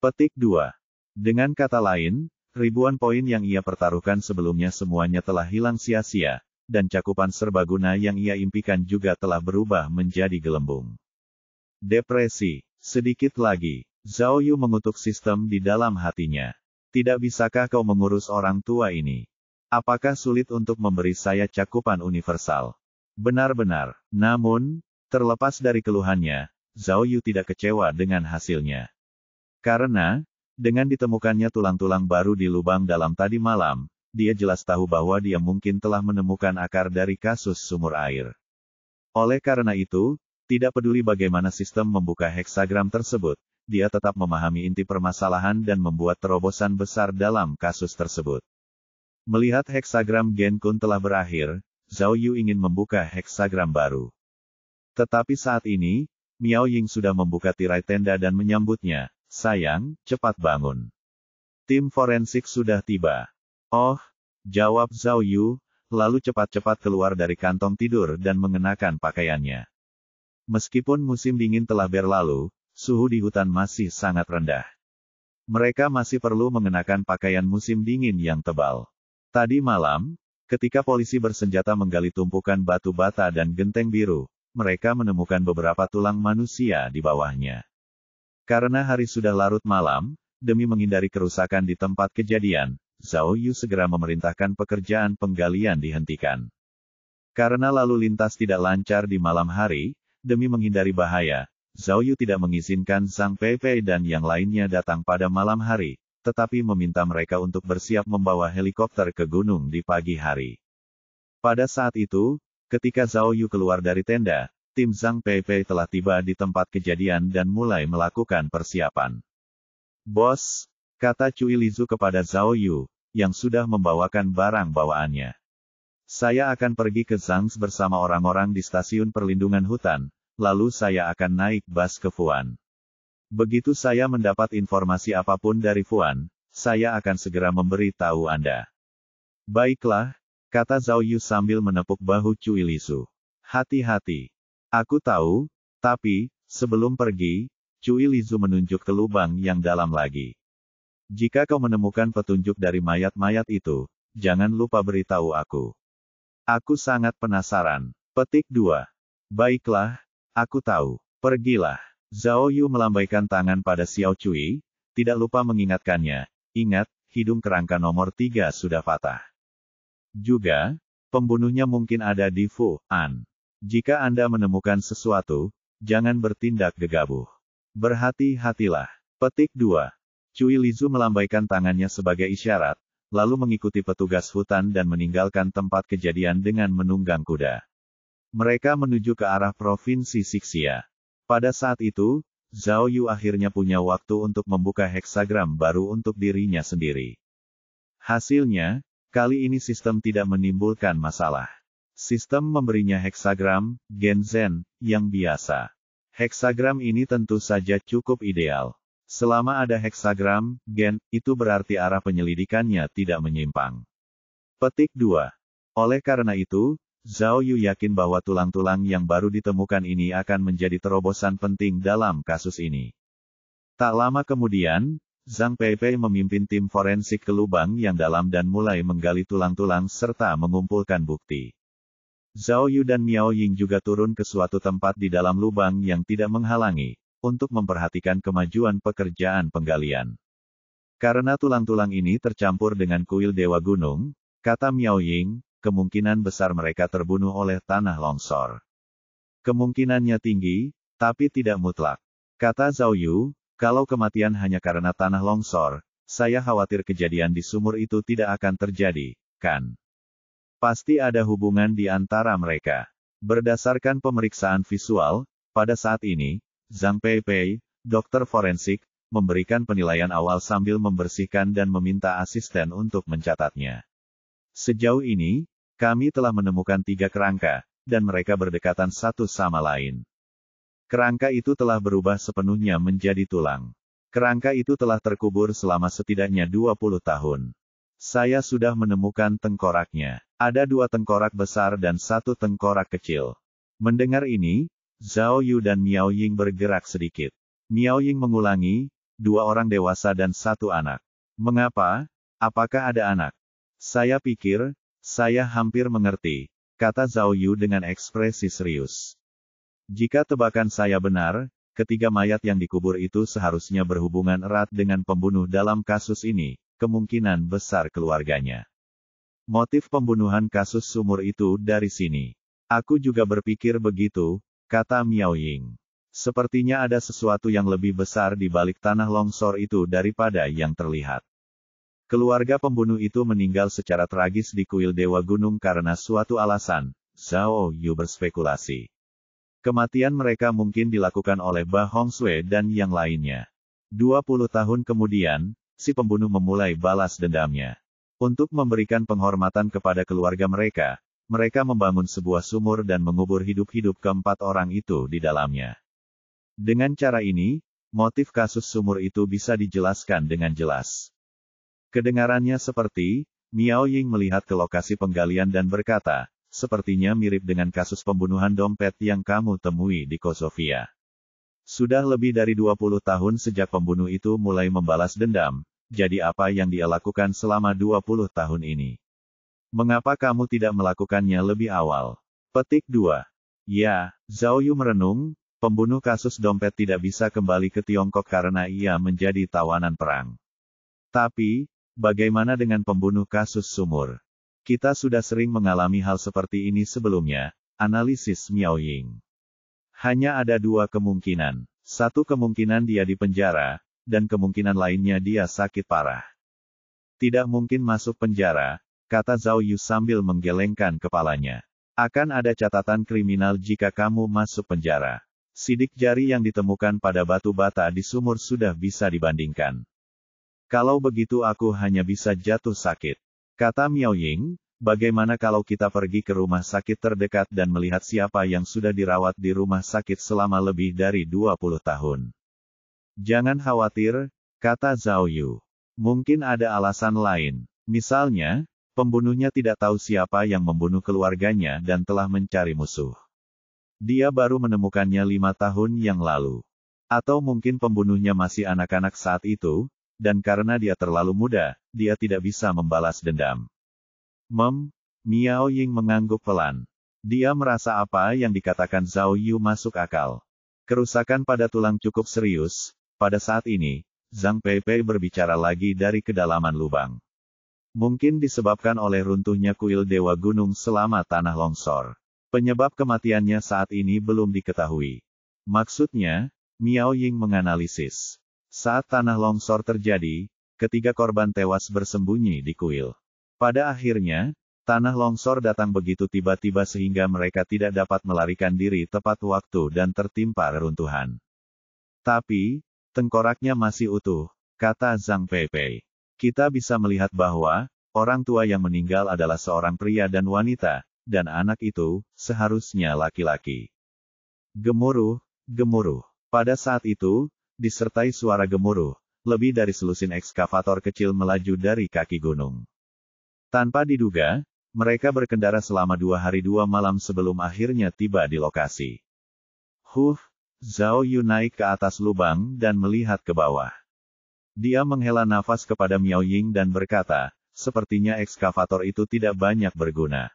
Petik 2. Dengan kata lain, ribuan poin yang ia pertaruhkan sebelumnya semuanya telah hilang sia-sia, dan cakupan serbaguna yang ia impikan juga telah berubah menjadi gelembung. Depresi. Sedikit lagi. Zhao Yu mengutuk sistem di dalam hatinya. Tidak bisakah kau mengurus orang tua ini? Apakah sulit untuk memberi saya cakupan universal? Benar-benar. Namun, terlepas dari keluhannya, Zhao Yu tidak kecewa dengan hasilnya. Karena, dengan ditemukannya tulang-tulang baru di lubang dalam tadi malam, dia jelas tahu bahwa dia mungkin telah menemukan akar dari kasus sumur air. Oleh karena itu, tidak peduli bagaimana sistem membuka heksagram tersebut, dia tetap memahami inti permasalahan dan membuat terobosan besar dalam kasus tersebut. Melihat heksagram Gen-kun telah berakhir, Zhao Yu ingin membuka heksagram baru. Tetapi saat ini, Miao Ying sudah membuka tirai tenda dan menyambutnya. Sayang, cepat bangun. Tim forensik sudah tiba. Oh, jawab Zhao Yu, lalu cepat-cepat keluar dari kantong tidur dan mengenakan pakaiannya. Meskipun musim dingin telah berlalu, suhu di hutan masih sangat rendah. Mereka masih perlu mengenakan pakaian musim dingin yang tebal. Tadi malam, ketika polisi bersenjata menggali tumpukan batu bata dan genteng biru, mereka menemukan beberapa tulang manusia di bawahnya. Karena hari sudah larut malam, demi menghindari kerusakan di tempat kejadian, Zhao Yu segera memerintahkan pekerjaan penggalian dihentikan. Karena lalu lintas tidak lancar di malam hari, demi menghindari bahaya, Zhao Yu tidak mengizinkan Zhang Peipei dan yang lainnya datang pada malam hari, tetapi meminta mereka untuk bersiap membawa helikopter ke gunung di pagi hari. Pada saat itu, ketika Zhao Yu keluar dari tenda, tim Zhang Peipei telah tiba di tempat kejadian dan mulai melakukan persiapan. Bos, kata Cui Lizu kepada Zhao Yu, yang sudah membawakan barang bawaannya. Saya akan pergi ke Zhang's bersama orang-orang di stasiun perlindungan hutan, lalu saya akan naik bus ke Fuan. Begitu saya mendapat informasi apapun dari Fuan, saya akan segera memberi tahu Anda. Baiklah, kata Zhao Yu sambil menepuk bahu Cui Lizu. Hati-hati. Aku tahu, tapi, sebelum pergi, Cui Lizu menunjuk ke lubang yang dalam lagi. Jika kau menemukan petunjuk dari mayat-mayat itu, jangan lupa beritahu aku. Aku sangat penasaran. Petik 2. Baiklah, aku tahu. Pergilah. Zhao Yu melambaikan tangan pada Xiao Cui, tidak lupa mengingatkannya. Ingat, hidung kerangka nomor 3 sudah patah. Juga, pembunuhnya mungkin ada di Fuan. Jika Anda menemukan sesuatu, jangan bertindak gegabah. Berhati-hatilah. Petik 2. Cui Lizu melambaikan tangannya sebagai isyarat, lalu mengikuti petugas hutan dan meninggalkan tempat kejadian dengan menunggang kuda. Mereka menuju ke arah provinsi Sixia. Pada saat itu, Zhao Yu akhirnya punya waktu untuk membuka heksagram baru untuk dirinya sendiri. Hasilnya, kali ini sistem tidak menimbulkan masalah. Sistem memberinya heksagram, Gen-zen, yang biasa. Heksagram ini tentu saja cukup ideal. Selama ada heksagram, Gen, itu berarti arah penyelidikannya tidak menyimpang. Petik 2. Oleh karena itu, Zhao Yu yakin bahwa tulang-tulang yang baru ditemukan ini akan menjadi terobosan penting dalam kasus ini. Tak lama kemudian, Zhang Peipei memimpin tim forensik ke lubang yang dalam dan mulai menggali tulang-tulang serta mengumpulkan bukti. Zhao Yu dan Miao Ying juga turun ke suatu tempat di dalam lubang yang tidak menghalangi, untuk memperhatikan kemajuan pekerjaan penggalian. Karena tulang-tulang ini tercampur dengan kuil Dewa Gunung, kata Miao Ying, kemungkinan besar mereka terbunuh oleh tanah longsor. Kemungkinannya tinggi, tapi tidak mutlak. Kata Zhao Yu, kalau kematian hanya karena tanah longsor, saya khawatir kejadian di sumur itu tidak akan terjadi, kan? Pasti ada hubungan di antara mereka. Berdasarkan pemeriksaan visual, pada saat ini, Zhang Peipei, dokter forensik, memberikan penilaian awal sambil membersihkan dan meminta asisten untuk mencatatnya. Sejauh ini, kami telah menemukan 3 kerangka, dan mereka berdekatan satu sama lain. Kerangka itu telah berubah sepenuhnya menjadi tulang. Kerangka itu telah terkubur selama setidaknya 20 tahun. Saya sudah menemukan tengkoraknya. Ada 2 tengkorak besar dan 1 tengkorak kecil. Mendengar ini, Zhao Yu dan Miao Ying bergerak sedikit. Miao Ying mengulangi, 2 orang dewasa dan 1 anak. Mengapa? Apakah ada anak? Saya pikir, saya hampir mengerti, kata Zhao Yu dengan ekspresi serius. Jika tebakan saya benar, ketiga mayat yang dikubur itu seharusnya berhubungan erat dengan pembunuh dalam kasus ini, kemungkinan besar keluarganya. Motif pembunuhan kasus sumur itu dari sini. Aku juga berpikir begitu, kata Miao Ying. Sepertinya ada sesuatu yang lebih besar di balik tanah longsor itu daripada yang terlihat. Keluarga pembunuh itu meninggal secara tragis di kuil Dewa Gunung karena suatu alasan, Zhao Yu berspekulasi. Kematian mereka mungkin dilakukan oleh Ba Hongsue dan yang lainnya. 20 tahun kemudian, si pembunuh memulai balas dendamnya. Untuk memberikan penghormatan kepada keluarga mereka, mereka membangun sebuah sumur dan mengubur hidup-hidup keempat orang itu di dalamnya. Dengan cara ini, motif kasus sumur itu bisa dijelaskan dengan jelas. Kedengarannya seperti, Miao Ying melihat ke lokasi penggalian dan berkata, sepertinya mirip dengan kasus pembunuhan dompet yang kamu temui di Kosovia. Sudah lebih dari 20 tahun sejak pembunuh itu mulai membalas dendam, jadi apa yang dia lakukan selama 20 tahun ini? Mengapa kamu tidak melakukannya lebih awal? Petik 2. Ya, Zhao Yu merenung, pembunuh kasus dompet tidak bisa kembali ke Tiongkok karena ia menjadi tawanan perang. Tapi, bagaimana dengan pembunuh kasus sumur? Kita sudah sering mengalami hal seperti ini sebelumnya, analisis Miao Ying. Hanya ada dua kemungkinan. Satu kemungkinan dia di penjara, dan kemungkinan lainnya dia sakit parah. Tidak mungkin masuk penjara, kata Zhao Yu sambil menggelengkan kepalanya. Akan ada catatan kriminal jika kamu masuk penjara. Sidik jari yang ditemukan pada batu bata di sumur sudah bisa dibandingkan. Kalau begitu aku hanya bisa jatuh sakit. Kata Miao Ying, bagaimana kalau kita pergi ke rumah sakit terdekat dan melihat siapa yang sudah dirawat di rumah sakit selama lebih dari 20 tahun. Jangan khawatir, kata Zhao Yu. Mungkin ada alasan lain. Misalnya, pembunuhnya tidak tahu siapa yang membunuh keluarganya dan telah mencari musuh. Dia baru menemukannya 5 tahun yang lalu. Atau mungkin pembunuhnya masih anak-anak saat itu, dan karena dia terlalu muda, dia tidak bisa membalas dendam. Miao Ying mengangguk pelan. Dia merasa apa yang dikatakan Zhao Yu masuk akal. Kerusakan pada tulang cukup serius. Pada saat ini, Zhang Peipei berbicara lagi dari kedalaman lubang. Mungkin disebabkan oleh runtuhnya kuil Dewa Gunung selama tanah longsor. Penyebab kematiannya saat ini belum diketahui. Maksudnya, Miao Ying menganalisis. Saat tanah longsor terjadi, ketiga korban tewas bersembunyi di kuil. Pada akhirnya, tanah longsor datang begitu tiba-tiba sehingga mereka tidak dapat melarikan diri tepat waktu dan tertimpa reruntuhan. Tapi, tengkoraknya masih utuh, kata Zhang Peipei. Kita bisa melihat bahwa, orang tua yang meninggal adalah seorang pria dan wanita, dan anak itu, seharusnya laki-laki. Gemuruh, gemuruh. Pada saat itu, disertai suara gemuruh, lebih dari selusin ekskavator kecil melaju dari kaki gunung. Tanpa diduga, mereka berkendara selama 2 hari 2 malam sebelum akhirnya tiba di lokasi. Zhao Yu naik ke atas lubang dan melihat ke bawah. Dia menghela nafas kepada Miao Ying dan berkata, sepertinya ekskavator itu tidak banyak berguna.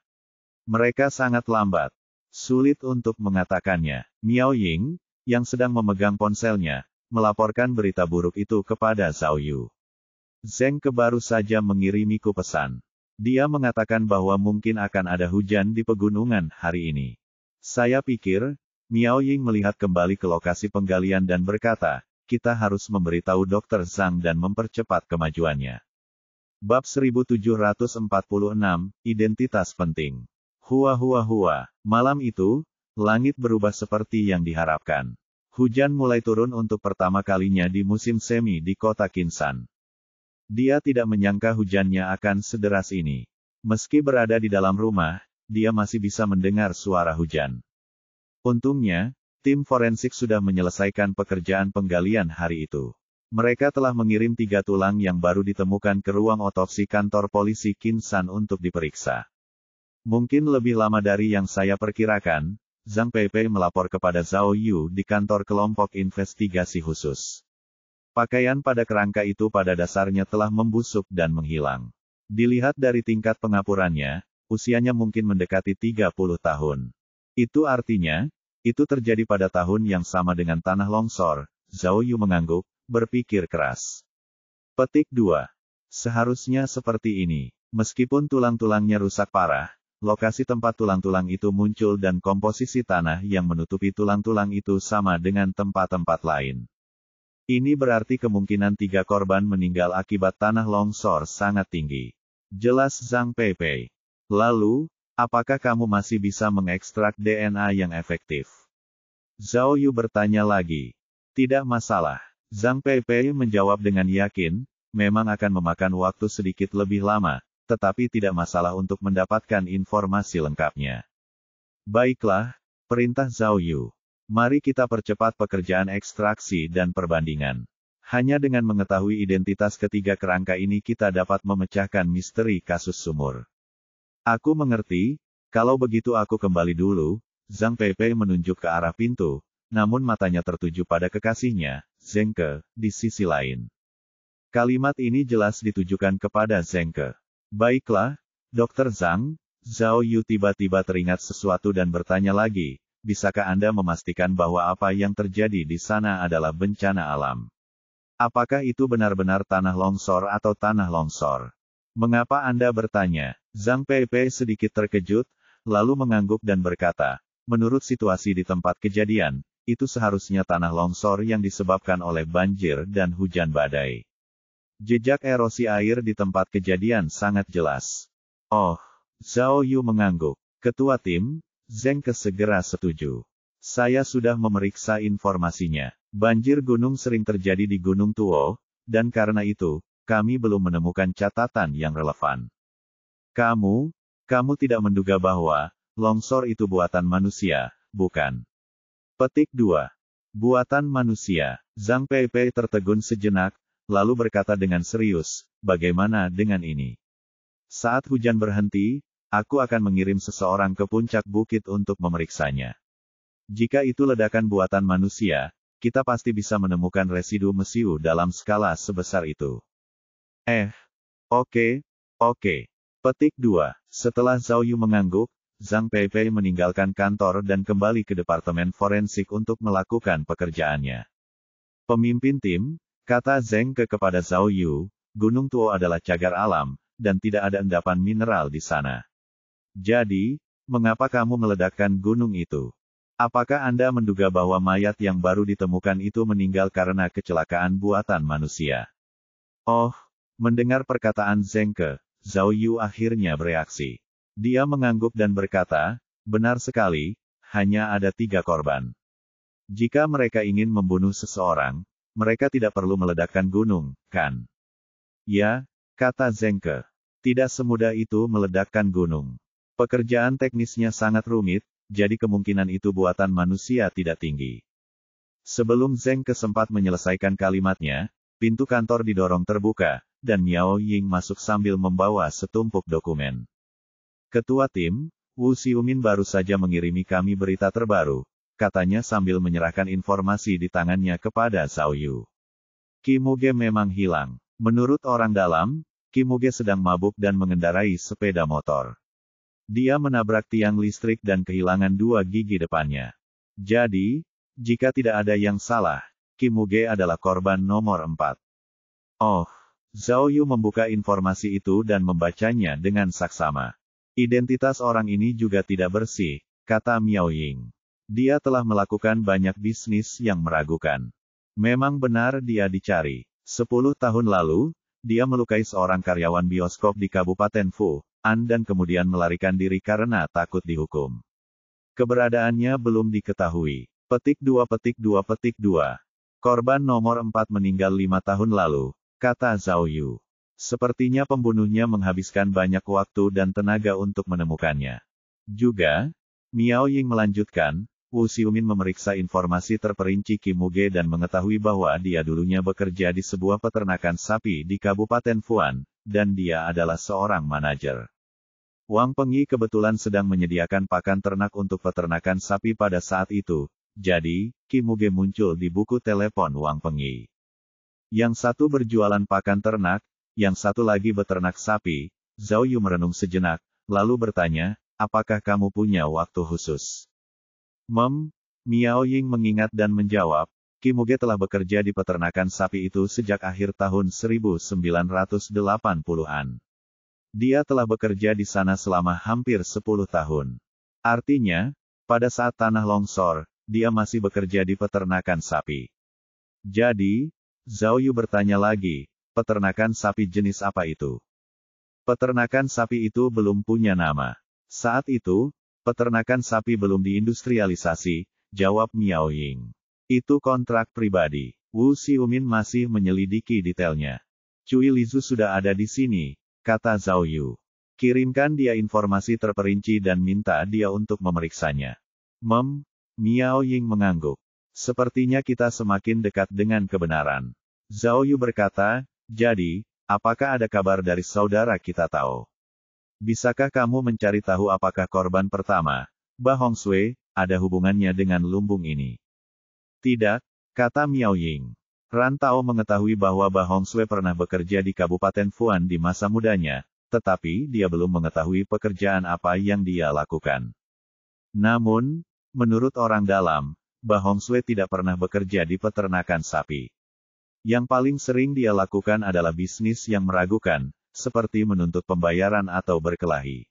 Mereka sangat lambat. Sulit untuk mengatakannya. Miao Ying, yang sedang memegang ponselnya, melaporkan berita buruk itu kepada Zhao Yu. Zheng Ke baru saja mengirimiku pesan. Dia mengatakan bahwa mungkin akan ada hujan di pegunungan hari ini. Saya pikir, Miao Ying melihat kembali ke lokasi penggalian dan berkata, kita harus memberitahu Dr. Zhang dan mempercepat kemajuannya. Bab 1746, Identitas Penting. Hua. Malam itu, langit berubah seperti yang diharapkan. Hujan mulai turun untuk pertama kalinya di musim semi di kota Kinsan. Dia tidak menyangka hujannya akan sederas ini. Meski berada di dalam rumah, dia masih bisa mendengar suara hujan. Untungnya, tim forensik sudah menyelesaikan pekerjaan penggalian hari itu. Mereka telah mengirim 3 tulang yang baru ditemukan ke ruang otopsi kantor polisi Kinsan untuk diperiksa. Mungkin lebih lama dari yang saya perkirakan, Zhang Peipei melapor kepada Zhao Yu di kantor kelompok investigasi khusus. Pakaian pada kerangka itu pada dasarnya telah membusuk dan menghilang. Dilihat dari tingkat pengapurannya, usianya mungkin mendekati 30 tahun. Itu artinya, itu terjadi pada tahun yang sama dengan tanah longsor. Zhao Yu mengangguk, berpikir keras. Petik 2. Seharusnya seperti ini. Meskipun tulang-tulangnya rusak parah, lokasi tempat tulang-tulang itu muncul dan komposisi tanah yang menutupi tulang-tulang itu sama dengan tempat-tempat lain. Ini berarti kemungkinan 3 korban meninggal akibat tanah longsor sangat tinggi. Jelas Zhang Peipei. Lalu, apakah kamu masih bisa mengekstrak DNA yang efektif? Zhao Yu bertanya lagi. Tidak masalah. Zhang Peipei menjawab dengan yakin, memang akan memakan waktu sedikit lebih lama, tetapi tidak masalah untuk mendapatkan informasi lengkapnya. Baiklah, perintah Zhao Yu. Mari kita percepat pekerjaan ekstraksi dan perbandingan. Hanya dengan mengetahui identitas ketiga kerangka ini kita dapat memecahkan misteri kasus sumur. Aku mengerti, kalau begitu aku kembali dulu. Zhang Peipei menunjuk ke arah pintu, namun matanya tertuju pada kekasihnya, Zheng Ke, di sisi lain. Kalimat ini jelas ditujukan kepada Zheng Ke. Baiklah, Dr. Zhang, Zhao Yu tiba-tiba teringat sesuatu dan bertanya lagi, bisakah Anda memastikan bahwa apa yang terjadi di sana adalah bencana alam? Apakah itu benar-benar tanah longsor atau tanah longsor? Mengapa Anda bertanya? Zhang Peipei sedikit terkejut, lalu mengangguk dan berkata, menurut situasi di tempat kejadian, itu seharusnya tanah longsor yang disebabkan oleh banjir dan hujan badai. Jejak erosi air di tempat kejadian sangat jelas. Oh, Zhao Yu mengangguk. Ketua tim, Zheng Ke segera setuju. Saya sudah memeriksa informasinya. Banjir gunung sering terjadi di Gunung Tuo, dan karena itu, kami belum menemukan catatan yang relevan. Kamu tidak menduga bahwa, longsor itu buatan manusia, bukan? Petik 2. Buatan manusia. Zhang Peipei tertegun sejenak, lalu berkata dengan serius, bagaimana dengan ini? Saat hujan berhenti, aku akan mengirim seseorang ke puncak bukit untuk memeriksanya. Jika itu ledakan buatan manusia, kita pasti bisa menemukan residu mesiu dalam skala sebesar itu. Oke. Petik 2. Setelah Zhao Yu mengangguk, Zhang Peipei meninggalkan kantor dan kembali ke departemen forensik untuk melakukan pekerjaannya. Pemimpin tim, kata Zheng Ke kepada Zhao Yu, Gunung Tuo adalah cagar alam, dan tidak ada endapan mineral di sana. Jadi, mengapa kamu meledakkan gunung itu? Apakah Anda menduga bahwa mayat yang baru ditemukan itu meninggal karena kecelakaan buatan manusia? Oh, mendengar perkataan Zheng Ke, Zhao Yu akhirnya bereaksi. Dia mengangguk dan berkata, benar sekali, hanya ada 3 korban. Jika mereka ingin membunuh seseorang, mereka tidak perlu meledakkan gunung, kan? Ya, kata Zheng Ke. Tidak semudah itu meledakkan gunung. Pekerjaan teknisnya sangat rumit, jadi kemungkinan itu buatan manusia tidak tinggi. Sebelum Zheng Ke sempat menyelesaikan kalimatnya, pintu kantor didorong terbuka, dan Miao Ying masuk sambil membawa setumpuk dokumen. Ketua tim, Wu Xiumin baru saja mengirimi kami berita terbaru, katanya sambil menyerahkan informasi di tangannya kepada Zhao Yu. Qi Muge memang hilang. Menurut orang dalam, Qi Muge sedang mabuk dan mengendarai sepeda motor. Dia menabrak tiang listrik dan kehilangan 2 gigi depannya. Jadi, jika tidak ada yang salah, Qi Muge adalah korban nomor 4. Oh, Zhao Yu membuka informasi itu dan membacanya dengan saksama. Identitas orang ini juga tidak bersih, kata Miao Ying. Dia telah melakukan banyak bisnis yang meragukan. Memang benar dia dicari. 10 tahun lalu, dia melukai seorang karyawan bioskop di Kabupaten Fu'an dan kemudian melarikan diri karena takut dihukum. Keberadaannya belum diketahui. Petik 2. Korban nomor 4 meninggal 5 tahun lalu, kata Zhao Yu. Sepertinya pembunuhnya menghabiskan banyak waktu dan tenaga untuk menemukannya. Juga, Miao Ying melanjutkan, Wu Xiumin memeriksa informasi terperinci Qi Muge dan mengetahui bahwa dia dulunya bekerja di sebuah peternakan sapi di Kabupaten Fu'an, dan dia adalah seorang manajer. Wang Pengyi kebetulan sedang menyediakan pakan ternak untuk peternakan sapi pada saat itu, jadi, Qi Muge muncul di buku telepon Wang Pengyi. Yang satu berjualan pakan ternak, yang satu lagi beternak sapi. Zhao Yu merenung sejenak, lalu bertanya, apakah kamu punya waktu khusus? Miao Ying mengingat dan menjawab, Qi Muge telah bekerja di peternakan sapi itu sejak akhir tahun 1980-an. Dia telah bekerja di sana selama hampir 10 tahun. Artinya, pada saat tanah longsor, dia masih bekerja di peternakan sapi. Jadi, Zhao Yu bertanya lagi, peternakan sapi jenis apa itu? Peternakan sapi itu belum punya nama. Saat itu, peternakan sapi belum diindustrialisasi, jawab Miao Ying. Itu kontrak pribadi. Wu Xiumin masih menyelidiki detailnya. Cui Lizu sudah ada di sini, kata Zhao Yu. Kirimkan dia informasi terperinci dan minta dia untuk memeriksanya. Miao Ying mengangguk. Sepertinya kita semakin dekat dengan kebenaran. Zhao Yu berkata, jadi, apakah ada kabar dari saudara kita Tao? Bisakah kamu mencari tahu apakah korban pertama, Ba Hongsui, ada hubungannya dengan lumbung ini? Tidak, kata Miao Ying. Ran Tao mengetahui bahwa Ba Hongsui pernah bekerja di Kabupaten Fuan di masa mudanya, tetapi dia belum mengetahui pekerjaan apa yang dia lakukan. Namun, menurut orang dalam, Ba Hongsui tidak pernah bekerja di peternakan sapi. Yang paling sering dia lakukan adalah bisnis yang meragukan, seperti menuntut pembayaran atau berkelahi.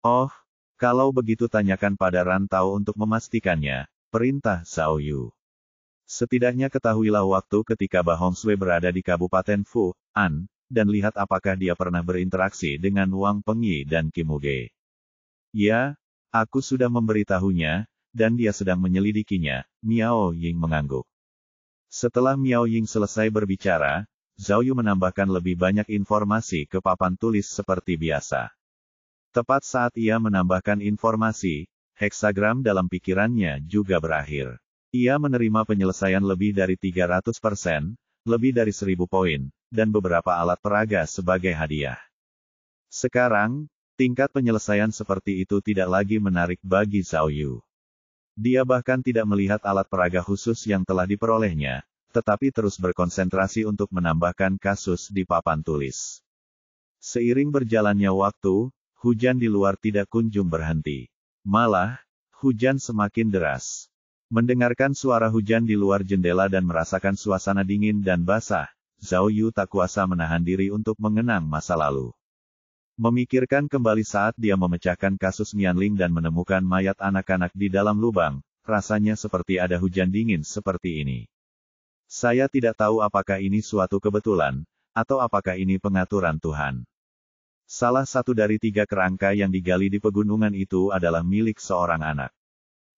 Oh, kalau begitu tanyakan pada Ran Tao untuk memastikannya, perintah Zhao Yu. Setidaknya ketahuilah waktu ketika Ba Hongsui berada di Kabupaten Fuan, dan lihat apakah dia pernah berinteraksi dengan Wang Pengyi dan Kim Muge. Ya, aku sudah memberitahunya, dan dia sedang menyelidikinya, Miao Ying mengangguk. Setelah Miao Ying selesai berbicara, Zhao Yu menambahkan lebih banyak informasi ke papan tulis seperti biasa. Tepat saat ia menambahkan informasi, heksagram dalam pikirannya juga berakhir. Ia menerima penyelesaian lebih dari 300%, lebih dari 1000 poin, dan beberapa alat peraga sebagai hadiah. Sekarang, tingkat penyelesaian seperti itu tidak lagi menarik bagi Zhao Yu. Dia bahkan tidak melihat alat peraga khusus yang telah diperolehnya, tetapi terus berkonsentrasi untuk menambahkan kasus di papan tulis. Seiring berjalannya waktu, hujan di luar tidak kunjung berhenti. Malah, hujan semakin deras. Mendengarkan suara hujan di luar jendela dan merasakan suasana dingin dan basah, Zhao Yu tak kuasa menahan diri untuk mengenang masa lalu. Memikirkan kembali saat dia memecahkan kasus Mianling dan menemukan mayat anak-anak di dalam lubang, rasanya seperti ada hujan dingin seperti ini. Saya tidak tahu apakah ini suatu kebetulan, atau apakah ini pengaturan Tuhan. Salah satu dari 3 kerangka yang digali di pegunungan itu adalah milik seorang anak.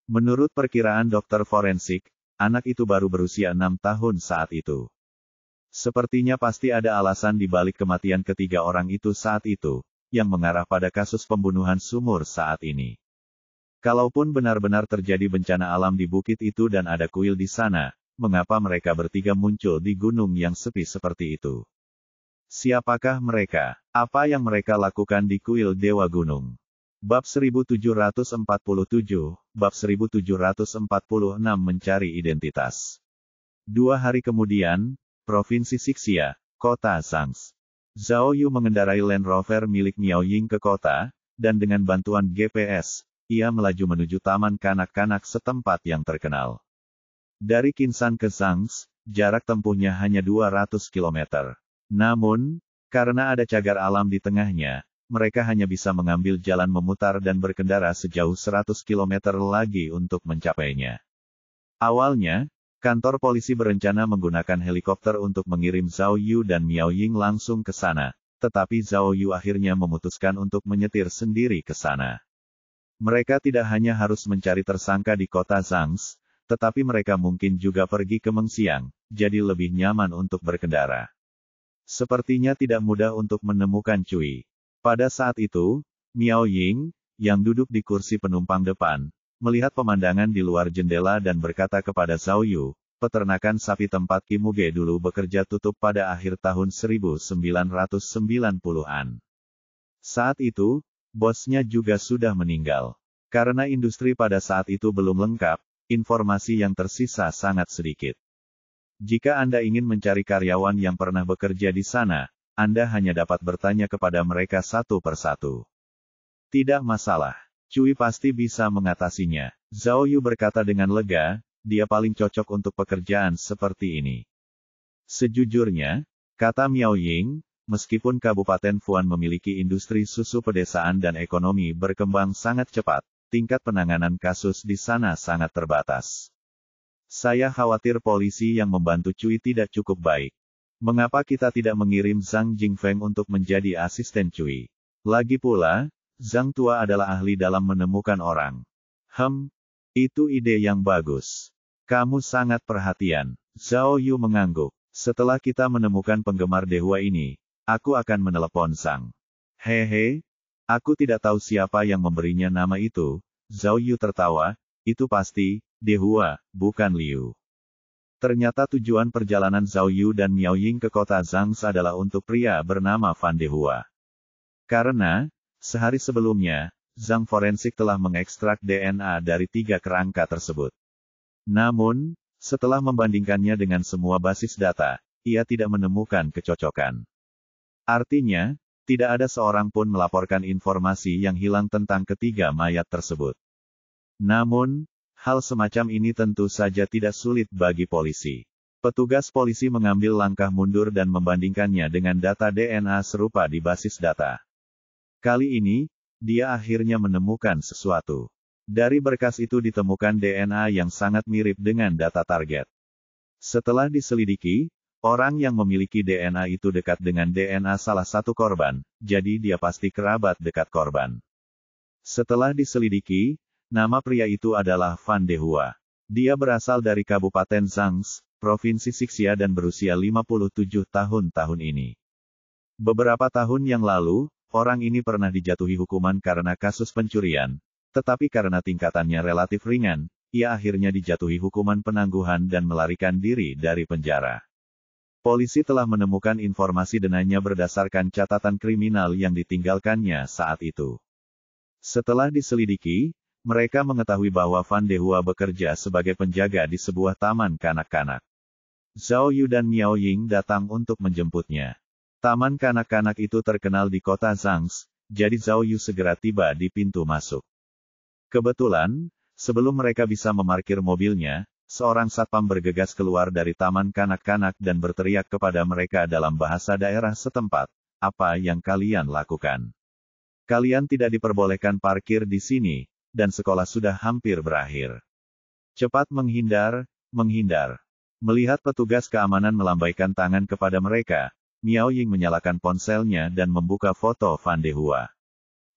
Menurut perkiraan dokter forensik, anak itu baru berusia 6 tahun saat itu. Sepertinya pasti ada alasan di balik kematian ketiga orang itu saat itu, yang mengarah pada kasus pembunuhan sumur saat ini. Kalaupun benar-benar terjadi bencana alam di bukit itu dan ada kuil di sana, mengapa mereka bertiga muncul di gunung yang sepi seperti itu? Siapakah mereka? Apa yang mereka lakukan di kuil Dewa Gunung? Bab 1747, Bab 1746 mencari identitas. 2 hari kemudian, Provinsi Sixia, Kota Zhangzi. Zhao Yu mengendarai Land Rover milik Miao Ying ke kota, dan dengan bantuan GPS, ia melaju menuju taman kanak-kanak setempat yang terkenal. Dari Qinsan ke Zhangzi, jarak tempuhnya hanya 200 km. Namun, karena ada cagar alam di tengahnya, mereka hanya bisa mengambil jalan memutar dan berkendara sejauh 100 km lagi untuk mencapainya. Awalnya, kantor polisi berencana menggunakan helikopter untuk mengirim Zhao Yu dan Miao Ying langsung ke sana, tetapi Zhao Yu akhirnya memutuskan untuk menyetir sendiri ke sana. Mereka tidak hanya harus mencari tersangka di kota Zhangzi, tetapi mereka mungkin juga pergi ke Mengxiang, jadi lebih nyaman untuk berkendara. Sepertinya tidak mudah untuk menemukan Cui. Pada saat itu, Miao Ying, yang duduk di kursi penumpang depan, melihat pemandangan di luar jendela dan berkata kepada Zhao Yu, peternakan sapi tempat Kim Muge dulu bekerja tutup pada akhir tahun 1990-an. Saat itu, bosnya juga sudah meninggal. Karena industri pada saat itu belum lengkap, informasi yang tersisa sangat sedikit. Jika Anda ingin mencari karyawan yang pernah bekerja di sana, Anda hanya dapat bertanya kepada mereka satu persatu. Tidak masalah. Cui pasti bisa mengatasinya. Zhao Yu berkata dengan lega, dia paling cocok untuk pekerjaan seperti ini. Sejujurnya, kata Miao Ying, meskipun Kabupaten Fuan memiliki industri susu pedesaan dan ekonomi berkembang sangat cepat, tingkat penanganan kasus di sana sangat terbatas. Saya khawatir polisi yang membantu Cui tidak cukup baik. Mengapa kita tidak mengirim Zhang Jingfeng untuk menjadi asisten Cui? Lagi pula, Zhang Tua adalah ahli dalam menemukan orang. Itu ide yang bagus. Kamu sangat perhatian. Zhao Yu mengangguk. Setelah kita menemukan penggemar dewa ini, aku akan menelepon Zhang. Hehe, Aku tidak tahu siapa yang memberinya nama itu. Zhao Yu tertawa, itu pasti, Dehua, bukan Liu. Ternyata tujuan perjalanan Zhao Yu dan Miao Ying ke kota Zhangzi adalah untuk pria bernama Fan Dehua. Karena, sehari sebelumnya, Zhang Forensik telah mengekstrak DNA dari 3 kerangka tersebut. Namun, setelah membandingkannya dengan semua basis data, ia tidak menemukan kecocokan. Artinya, tidak ada seorang pun melaporkan informasi yang hilang tentang ketiga mayat tersebut. Namun, hal semacam ini tentu saja tidak sulit bagi polisi. Petugas polisi mengambil langkah mundur dan membandingkannya dengan data DNA serupa di basis data. Kali ini, dia akhirnya menemukan sesuatu. Dari berkas itu ditemukan DNA yang sangat mirip dengan data target. Setelah diselidiki, orang yang memiliki DNA itu dekat dengan DNA salah satu korban, jadi dia pasti kerabat dekat korban. Setelah diselidiki, nama pria itu adalah Fan Dehua. Dia berasal dari Kabupaten Zhangzi, Provinsi Xia dan berusia 57 tahun ini. Beberapa tahun yang lalu, orang ini pernah dijatuhi hukuman karena kasus pencurian, tetapi karena tingkatannya relatif ringan, ia akhirnya dijatuhi hukuman penangguhan dan melarikan diri dari penjara. Polisi telah menemukan informasi dengannya berdasarkan catatan kriminal yang ditinggalkannya saat itu. Setelah diselidiki, mereka mengetahui bahwa Fan Dehua bekerja sebagai penjaga di sebuah taman kanak-kanak. Zhao Yu dan Miao Ying datang untuk menjemputnya. Taman kanak-kanak itu terkenal di kota Zhangzi, jadi Zhao Yu segera tiba di pintu masuk. Kebetulan, sebelum mereka bisa memarkir mobilnya, seorang satpam bergegas keluar dari taman kanak-kanak dan berteriak kepada mereka dalam bahasa daerah setempat, "Apa yang kalian lakukan? Kalian tidak diperbolehkan parkir di sini, dan sekolah sudah hampir berakhir. Cepat menghindar, menghindar." Melihat petugas keamanan melambaikan tangan kepada mereka, Miao Ying menyalakan ponselnya dan membuka foto Fan Dehua.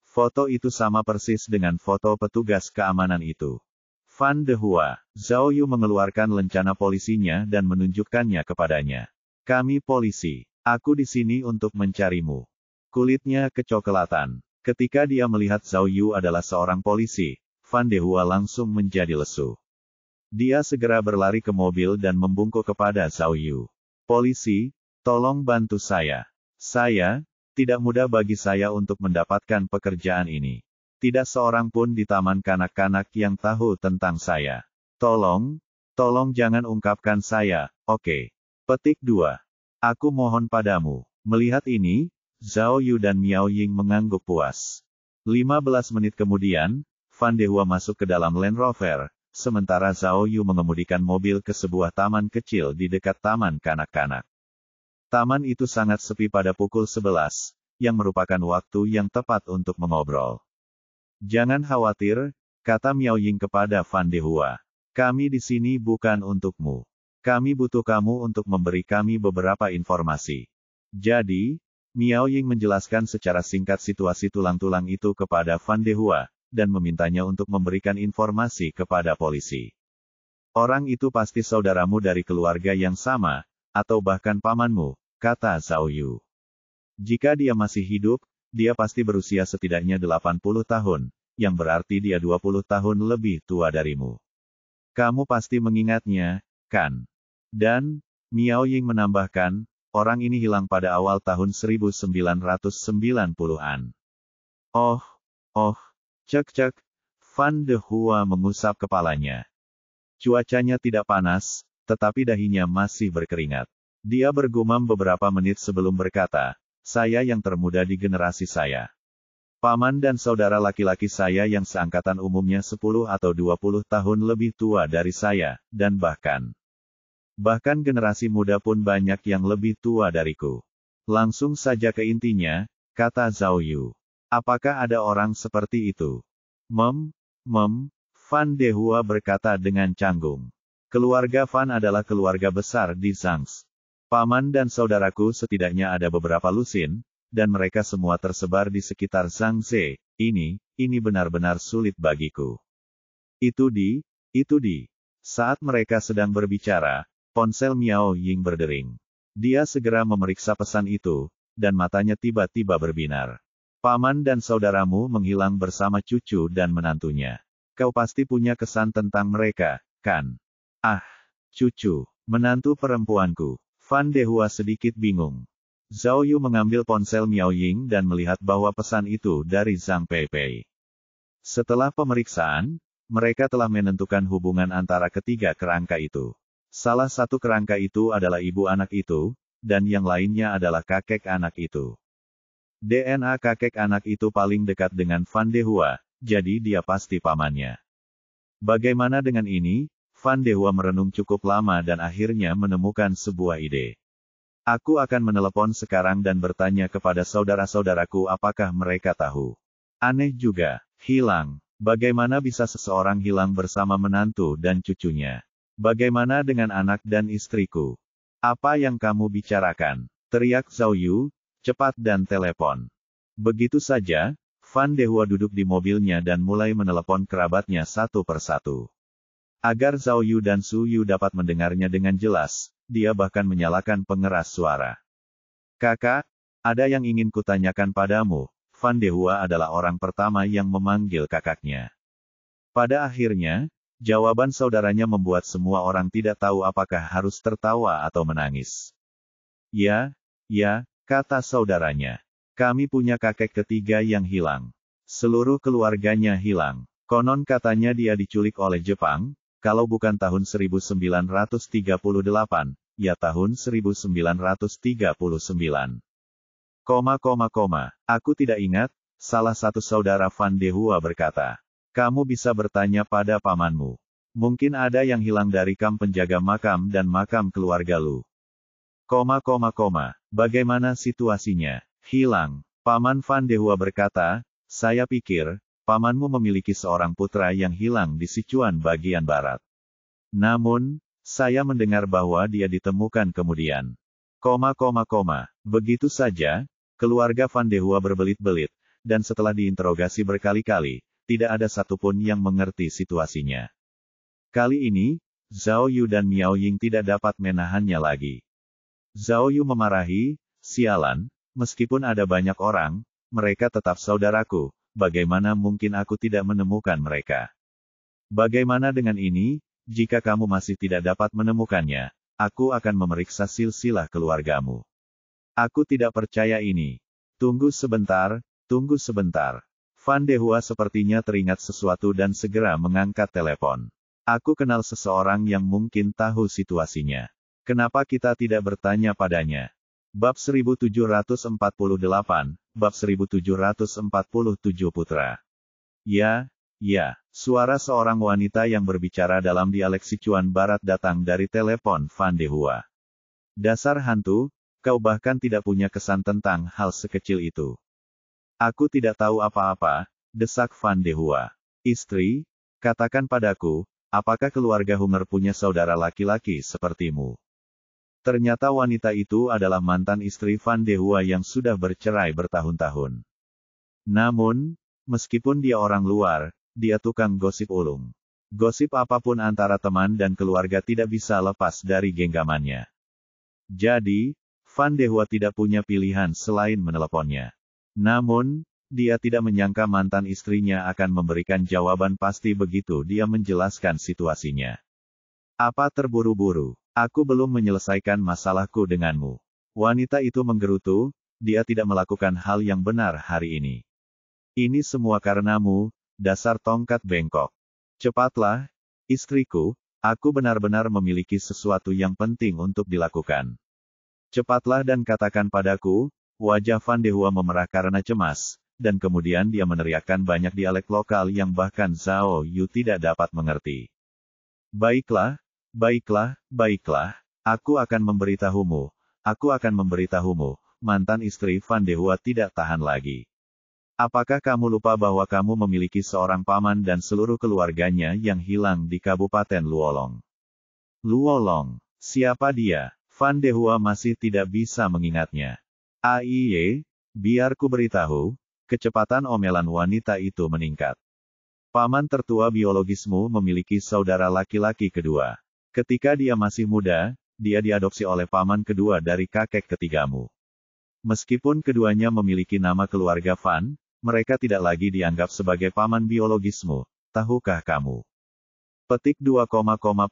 Foto itu sama persis dengan foto petugas keamanan itu. Fan Dehua, Zhao Yu mengeluarkan lencana polisinya dan menunjukkannya kepadanya. "Kami polisi. Aku di sini untuk mencarimu." Kulitnya kecoklatan. Ketika dia melihat Zhao Yu adalah seorang polisi, Fan Dehua langsung menjadi lesu. Dia segera berlari ke mobil dan membungkuk kepada Zhao Yu. "Polisi, tolong bantu saya. Tidak mudah bagi saya untuk mendapatkan pekerjaan ini. Tidak seorang pun di taman kanak-kanak yang tahu tentang saya. Tolong jangan ungkapkan saya, oke?" Petik 2. Aku mohon padamu. Melihat ini, Zhao Yu dan Miao Ying mengangguk puas. 15 menit kemudian, Fan Dehua masuk ke dalam Land Rover, sementara Zhao Yu mengemudikan mobil ke sebuah taman kecil di dekat taman kanak-kanak. Taman itu sangat sepi pada pukul 11, yang merupakan waktu yang tepat untuk mengobrol. "Jangan khawatir," kata Miao Ying kepada Fan Dehua. "Kami di sini bukan untukmu. Kami butuh kamu untuk memberi kami beberapa informasi." Jadi, Miao Ying menjelaskan secara singkat situasi tulang-tulang itu kepada Fan Dehua, dan memintanya untuk memberikan informasi kepada polisi. "Orang itu pasti saudaramu dari keluarga yang sama, atau bahkan pamanmu," kata Zhao Yu. "Jika dia masih hidup, dia pasti berusia setidaknya 80 tahun, yang berarti dia 20 tahun lebih tua darimu. Kamu pasti mengingatnya, kan?" Dan, Miao Ying menambahkan, "Orang ini hilang pada awal tahun 1990-an. Oh, cek. Fan Dehua mengusap kepalanya. Cuacanya tidak panas, tetapi dahinya masih berkeringat. Dia bergumam beberapa menit sebelum berkata, "Saya yang termuda di generasi saya. Paman dan saudara laki-laki saya yang seangkatan umumnya 10 atau 20 tahun lebih tua dari saya, dan bahkan generasi muda pun banyak yang lebih tua dariku." "Langsung saja ke intinya," kata Zhao Yu. "Apakah ada orang seperti itu?" Fan Dehua berkata dengan canggung. "Keluarga Fan adalah keluarga besar di Zhangzi. Paman dan saudaraku setidaknya ada beberapa lusin, dan mereka semua tersebar di sekitar Zhangzi. Ini benar-benar sulit bagiku." Itu di. Saat mereka sedang berbicara, ponsel Miao Ying berdering. Dia segera memeriksa pesan itu, dan matanya tiba-tiba berbinar. Paman dan saudaramu menghilang bersama cucu dan menantunya. Kau pasti punya kesan tentang mereka, kan? Ah, cucu, menantu perempuanku. Fan Dehua sedikit bingung. Zhao Yu mengambil ponsel Miao Ying dan melihat bahwa pesan itu dari Zhang Peipei. Setelah pemeriksaan, mereka telah menentukan hubungan antara ketiga kerangka itu. Salah satu kerangka itu adalah ibu anak itu, dan yang lainnya adalah kakek anak itu. DNA kakek anak itu paling dekat dengan Fan Dehua, jadi dia pasti pamannya. Bagaimana dengan ini? Fan Dehua merenung cukup lama dan akhirnya menemukan sebuah ide. Aku akan menelepon sekarang dan bertanya kepada saudara-saudaraku apakah mereka tahu. Aneh juga, hilang. Bagaimana bisa seseorang hilang bersama menantu dan cucunya? Bagaimana dengan anak dan istriku? Apa yang kamu bicarakan? Teriak Zhao Yu, cepat dan telepon. Begitu saja, Fan Dehua duduk di mobilnya dan mulai menelepon kerabatnya satu persatu. Agar Zhao Yu dan Su Yu dapat mendengarnya dengan jelas, dia bahkan menyalakan pengeras suara. Kakak, ada yang ingin kutanyakan padamu. Fan Dehua adalah orang pertama yang memanggil kakaknya. Pada akhirnya, jawaban saudaranya membuat semua orang tidak tahu apakah harus tertawa atau menangis. Ya, kata saudaranya. Kami punya kakek ketiga yang hilang. Seluruh keluarganya hilang. Konon katanya dia diculik oleh Jepang, kalau bukan tahun 1938, ya tahun 1939. Aku tidak ingat, salah satu saudara Fan Dehua berkata. Kamu bisa bertanya pada pamanmu. Mungkin ada yang hilang dari kam penjaga makam dan makam keluarga lu. Bagaimana situasinya? Hilang. Paman Fan Dehua berkata, saya pikir, pamanmu memiliki seorang putra yang hilang di Sichuan bagian barat. Namun, saya mendengar bahwa dia ditemukan kemudian. Begitu saja, keluarga Fan Dehua berbelit-belit, dan setelah diinterogasi berkali-kali, tidak ada satupun yang mengerti situasinya. Kali ini, Zhao Yu dan Miao Ying tidak dapat menahannya lagi. Zhao Yu memarahi, sialan, meskipun ada banyak orang, mereka tetap saudaraku, bagaimana mungkin aku tidak menemukan mereka? Bagaimana dengan ini, jika kamu masih tidak dapat menemukannya, aku akan memeriksa silsilah keluargamu. Aku tidak percaya ini. Tunggu sebentar. Fan Dehua sepertinya teringat sesuatu dan segera mengangkat telepon. Aku kenal seseorang yang mungkin tahu situasinya. Kenapa kita tidak bertanya padanya? Bab 1748, Bab 1747 Putra. Ya, suara seorang wanita yang berbicara dalam dialek Sichuan Barat datang dari telepon Fan Dehua. Dasar hantu, kau bahkan tidak punya kesan tentang hal sekecil itu. Aku tidak tahu apa-apa, desak Fan Dehua. Istri, katakan padaku, apakah keluarga Hunger punya saudara laki-laki sepertimu? Ternyata wanita itu adalah mantan istri Fan Dehua yang sudah bercerai bertahun-tahun. Namun, meskipun dia orang luar, dia tukang gosip ulung. Gosip apapun antara teman dan keluarga tidak bisa lepas dari genggamannya. Jadi, Fan Dehua tidak punya pilihan selain meneleponnya. Namun, dia tidak menyangka mantan istrinya akan memberikan jawaban pasti begitu dia menjelaskan situasinya. Apa terburu-buru? Aku belum menyelesaikan masalahku denganmu. Wanita itu menggerutu, dia tidak melakukan hal yang benar hari ini. Ini semua karenamu, dasar tongkat bengkok. Cepatlah, istriku, aku benar-benar memiliki sesuatu yang penting untuk dilakukan. Cepatlah dan katakan padaku. Wajah Fan Dehua memerah karena cemas, dan kemudian dia meneriakkan banyak dialek lokal yang bahkan Zhao Yu tidak dapat mengerti. Baiklah, aku akan memberitahumu, mantan istri Fan Dehua tidak tahan lagi. Apakah kamu lupa bahwa kamu memiliki seorang paman dan seluruh keluarganya yang hilang di Kabupaten Luolong? Luolong, siapa dia? Fan Dehua masih tidak bisa mengingatnya. Aiye, biar ku beritahu, kecepatan omelan wanita itu meningkat. Paman tertua biologismu memiliki saudara laki-laki kedua. Ketika dia masih muda, dia diadopsi oleh paman kedua dari kakek ketigamu. Meskipun keduanya memiliki nama keluarga Fan, mereka tidak lagi dianggap sebagai paman biologismu, tahukah kamu? Petik 2,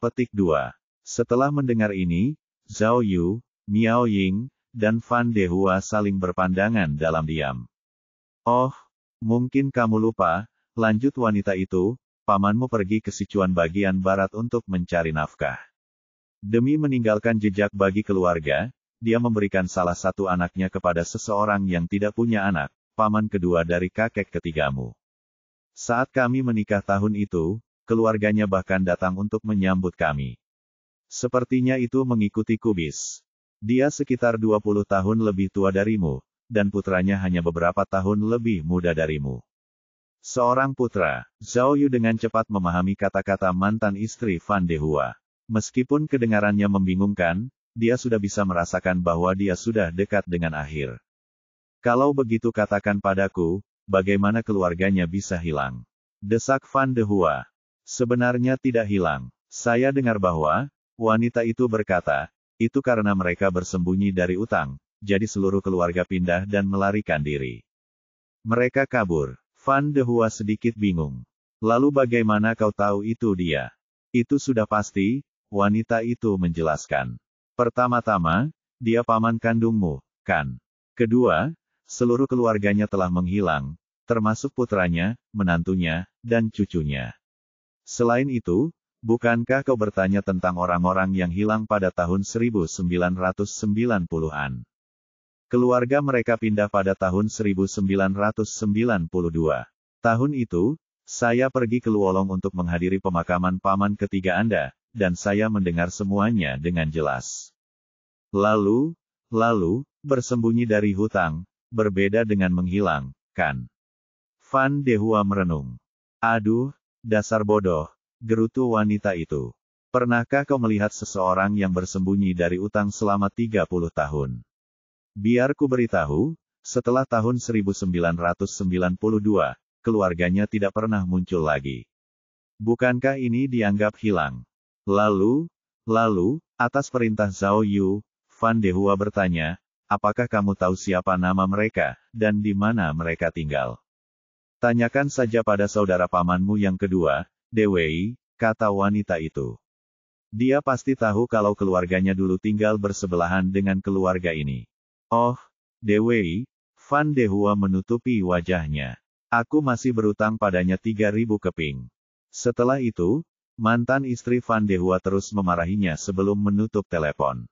petik 2. Setelah mendengar ini, Zhao Yu, Miao Ying, dan Fan Dehua saling berpandangan dalam diam. Oh, mungkin kamu lupa, lanjut wanita itu, pamanmu pergi ke Sichuan bagian barat untuk mencari nafkah. Demi meninggalkan jejak bagi keluarga, dia memberikan salah satu anaknya kepada seseorang yang tidak punya anak, paman kedua dari kakek ketigamu. Saat kami menikah tahun itu, keluarganya bahkan datang untuk menyambut kami. Sepertinya itu mengikuti kubis. Dia sekitar 20 tahun lebih tua darimu, dan putranya hanya beberapa tahun lebih muda darimu. Seorang putra, Zhao Yu dengan cepat memahami kata-kata mantan istri Fan Dehua. Meskipun kedengarannya membingungkan, dia sudah bisa merasakan bahwa dia sudah dekat dengan akhir. Kalau begitu katakan padaku, bagaimana keluarganya bisa hilang? Desak Fan Dehua. Sebenarnya tidak hilang. Saya dengar bahwa, wanita itu berkata, itu karena mereka bersembunyi dari utang, jadi seluruh keluarga pindah dan melarikan diri. Mereka kabur. Fan Dehua sedikit bingung. Lalu bagaimana kau tahu itu dia? Itu sudah pasti, wanita itu menjelaskan. Pertama-tama, dia paman kandungmu, kan? Kedua, seluruh keluarganya telah menghilang, termasuk putranya, menantunya, dan cucunya. Selain itu, bukankah kau bertanya tentang orang-orang yang hilang pada tahun 1990-an? Keluarga mereka pindah pada tahun 1992. Tahun itu, saya pergi ke Luolong untuk menghadiri pemakaman paman ketiga Anda, dan saya mendengar semuanya dengan jelas. Lalu, bersembunyi dari hutang, berbeda dengan menghilang, kan? Fan Dehua merenung. Aduh, dasar bodoh, gerutu wanita itu. Pernahkah kau melihat seseorang yang bersembunyi dari utang selama 30 tahun? Biar ku beritahu, setelah tahun 1992, keluarganya tidak pernah muncul lagi. Bukankah ini dianggap hilang? Lalu, atas perintah Zhao Yu, Fan Dehua bertanya, apakah kamu tahu siapa nama mereka, dan di mana mereka tinggal? Tanyakan saja pada saudara pamanmu yang kedua, Dewei, kata wanita itu. Dia pasti tahu kalau keluarganya dulu tinggal bersebelahan dengan keluarga ini. Oh, Dewei, Fan Dehua menutupi wajahnya. Aku masih berutang padanya 3.000 keping. Setelah itu, mantan istri Fan Dehua terus memarahinya sebelum menutup telepon.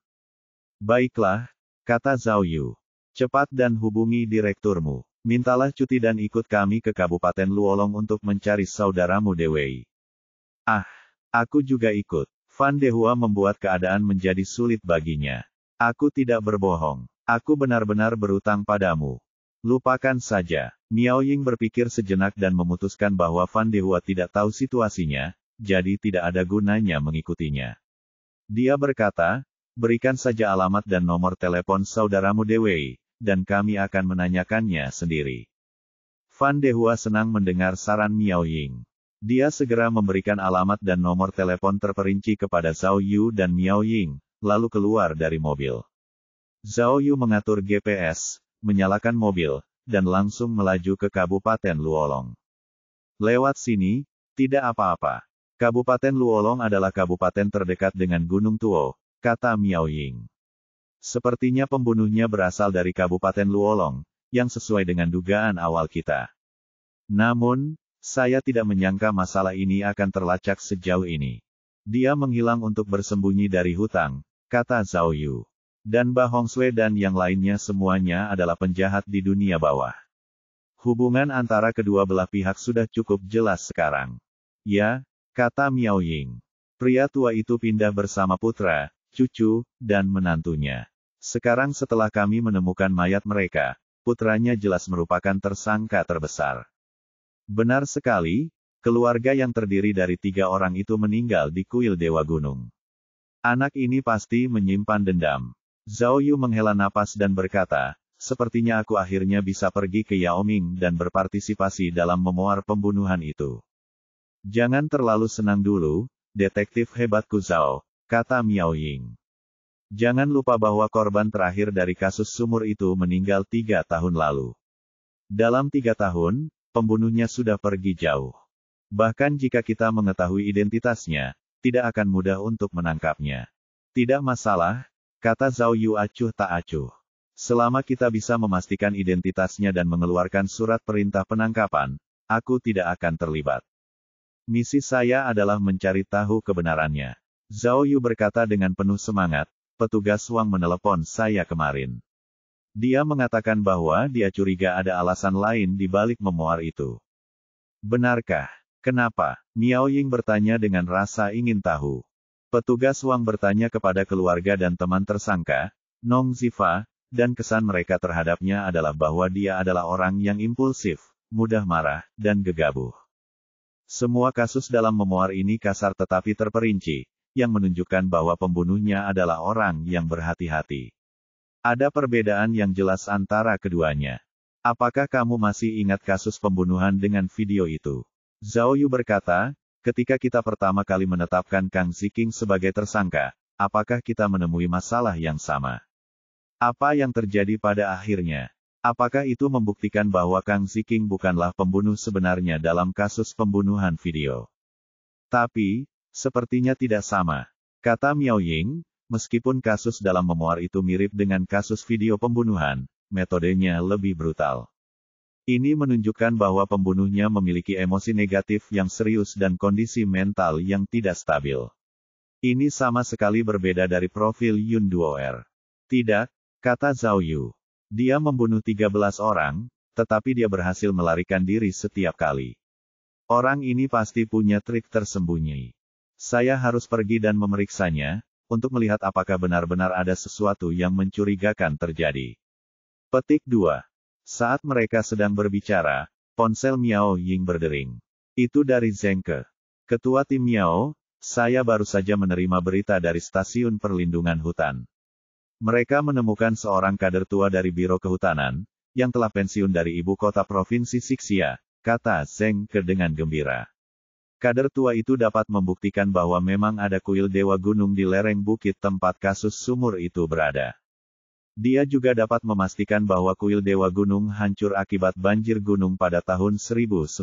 Baiklah, kata Zhao Yu. Cepat dan hubungi direkturmu. Mintalah cuti dan ikut kami ke Kabupaten Luolong untuk mencari saudaramu Dewei. Ah, aku juga ikut. Fan Dehua membuat keadaan menjadi sulit baginya. Aku tidak berbohong. Aku benar-benar berutang padamu. Lupakan saja. Miao Ying berpikir sejenak dan memutuskan bahwa Fan Dehua tidak tahu situasinya, jadi tidak ada gunanya mengikutinya. Dia berkata, berikan saja alamat dan nomor telepon saudaramu Dewei, dan kami akan menanyakannya sendiri. Fan Dehua senang mendengar saran Miao Ying. Dia segera memberikan alamat dan nomor telepon terperinci kepada Zhao Yu dan Miao Ying, lalu keluar dari mobil. Zhao Yu mengatur GPS, menyalakan mobil, dan langsung melaju ke Kabupaten Luolong. Lewat sini, tidak apa-apa. Kabupaten Luolong adalah kabupaten terdekat dengan Gunung Tuo, kata Miao Ying. Sepertinya pembunuhnya berasal dari Kabupaten Luolong, yang sesuai dengan dugaan awal kita. Namun, saya tidak menyangka masalah ini akan terlacak sejauh ini. Dia menghilang untuk bersembunyi dari hutang, kata Zhao Yu. Dan Ba Hongsui dan yang lainnya semuanya adalah penjahat di dunia bawah. Hubungan antara kedua belah pihak sudah cukup jelas sekarang. Ya, kata Miao Ying. Pria tua itu pindah bersama putra, cucu, dan menantunya. Sekarang setelah kami menemukan mayat mereka, putranya jelas merupakan tersangka terbesar. Benar sekali, keluarga yang terdiri dari 3 orang itu meninggal di kuil Dewa Gunung. Anak ini pasti menyimpan dendam. Zhao Yu menghela napas dan berkata, sepertinya aku akhirnya bisa pergi ke Yaoming dan berpartisipasi dalam memuar pembunuhan itu. Jangan terlalu senang dulu, detektif hebatku Zhao, kata Miao Ying. Jangan lupa bahwa korban terakhir dari kasus sumur itu meninggal 3 tahun lalu. Dalam 3 tahun, pembunuhnya sudah pergi jauh. Bahkan jika kita mengetahui identitasnya, tidak akan mudah untuk menangkapnya. Tidak masalah, kata Zhao Yu acuh tak acuh. Selama kita bisa memastikan identitasnya dan mengeluarkan surat perintah penangkapan, aku tidak akan terlibat. Misi saya adalah mencari tahu kebenarannya. Zhao Yu berkata dengan penuh semangat. Petugas Wang menelepon saya kemarin. Dia mengatakan bahwa dia curiga ada alasan lain di balik memoir itu. Benarkah? Kenapa? Miao Ying bertanya dengan rasa ingin tahu. Petugas Wang bertanya kepada keluarga dan teman tersangka, Nong Zifa, dan kesan mereka terhadapnya adalah bahwa dia adalah orang yang impulsif, mudah marah, dan gegabah. Semua kasus dalam memoir ini kasar tetapi terperinci, yang menunjukkan bahwa pembunuhnya adalah orang yang berhati-hati. Ada perbedaan yang jelas antara keduanya. Apakah kamu masih ingat kasus pembunuhan dengan video itu? Zhao Yu berkata, ketika kita pertama kali menetapkan Kang Ziking sebagai tersangka, apakah kita menemui masalah yang sama? Apa yang terjadi pada akhirnya? Apakah itu membuktikan bahwa Kang Ziking bukanlah pembunuh sebenarnya dalam kasus pembunuhan video? Tapi, sepertinya tidak sama, kata Miao Ying, meskipun kasus dalam memoir itu mirip dengan kasus video pembunuhan, metodenya lebih brutal. Ini menunjukkan bahwa pembunuhnya memiliki emosi negatif yang serius dan kondisi mental yang tidak stabil. Ini sama sekali berbeda dari profil Yun Duoer. Tidak, kata Zhao Yu. Dia membunuh 13 orang, tetapi dia berhasil melarikan diri setiap kali. Orang ini pasti punya trik tersembunyi. Saya harus pergi dan memeriksanya, untuk melihat apakah benar-benar ada sesuatu yang mencurigakan terjadi. Petik 2. Saat mereka sedang berbicara, ponsel Miao Ying berdering. Itu dari Zhengke. Ketua tim Miao, saya baru saja menerima berita dari Stasiun Perlindungan Hutan. Mereka menemukan seorang kader tua dari Biro Kehutanan, yang telah pensiun dari ibu kota provinsi Sixia, kata Zhengke dengan gembira. Kader tua itu dapat membuktikan bahwa memang ada kuil Dewa Gunung di lereng bukit tempat kasus sumur itu berada. Dia juga dapat memastikan bahwa kuil Dewa Gunung hancur akibat banjir gunung pada tahun 1992.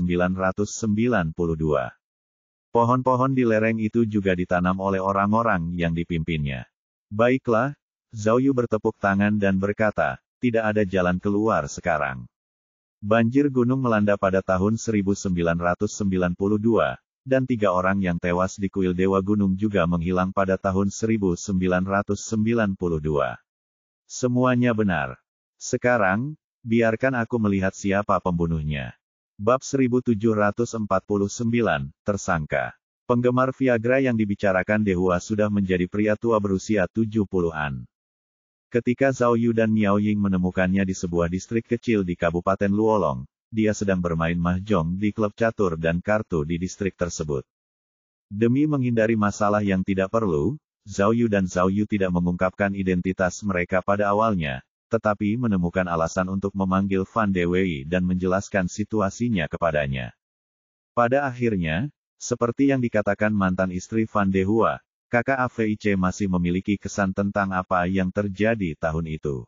Pohon-pohon di lereng itu juga ditanam oleh orang-orang yang dipimpinnya. Baiklah, Zhao Yu bertepuk tangan dan berkata, tidak ada jalan keluar sekarang. Banjir gunung melanda pada tahun 1992, dan 3 orang yang tewas di kuil Dewa Gunung juga menghilang pada tahun 1992. Semuanya benar. Sekarang, biarkan aku melihat siapa pembunuhnya. Bab 1749, Tersangka. Penggemar Viagra yang dibicarakan Dehua sudah menjadi pria tua berusia 70-an. Ketika Zhao Yu dan Miao Ying menemukannya di sebuah distrik kecil di Kabupaten Luolong, dia sedang bermain mahjong di klub catur dan kartu di distrik tersebut. Demi menghindari masalah yang tidak perlu, Zhao Yu dan Zhao Yu tidak mengungkapkan identitas mereka pada awalnya, tetapi menemukan alasan untuk memanggil Fan Dewei dan menjelaskan situasinya kepadanya. Pada akhirnya, seperti yang dikatakan mantan istri Fan Dehua, kakak AVIC masih memiliki kesan tentang apa yang terjadi tahun itu.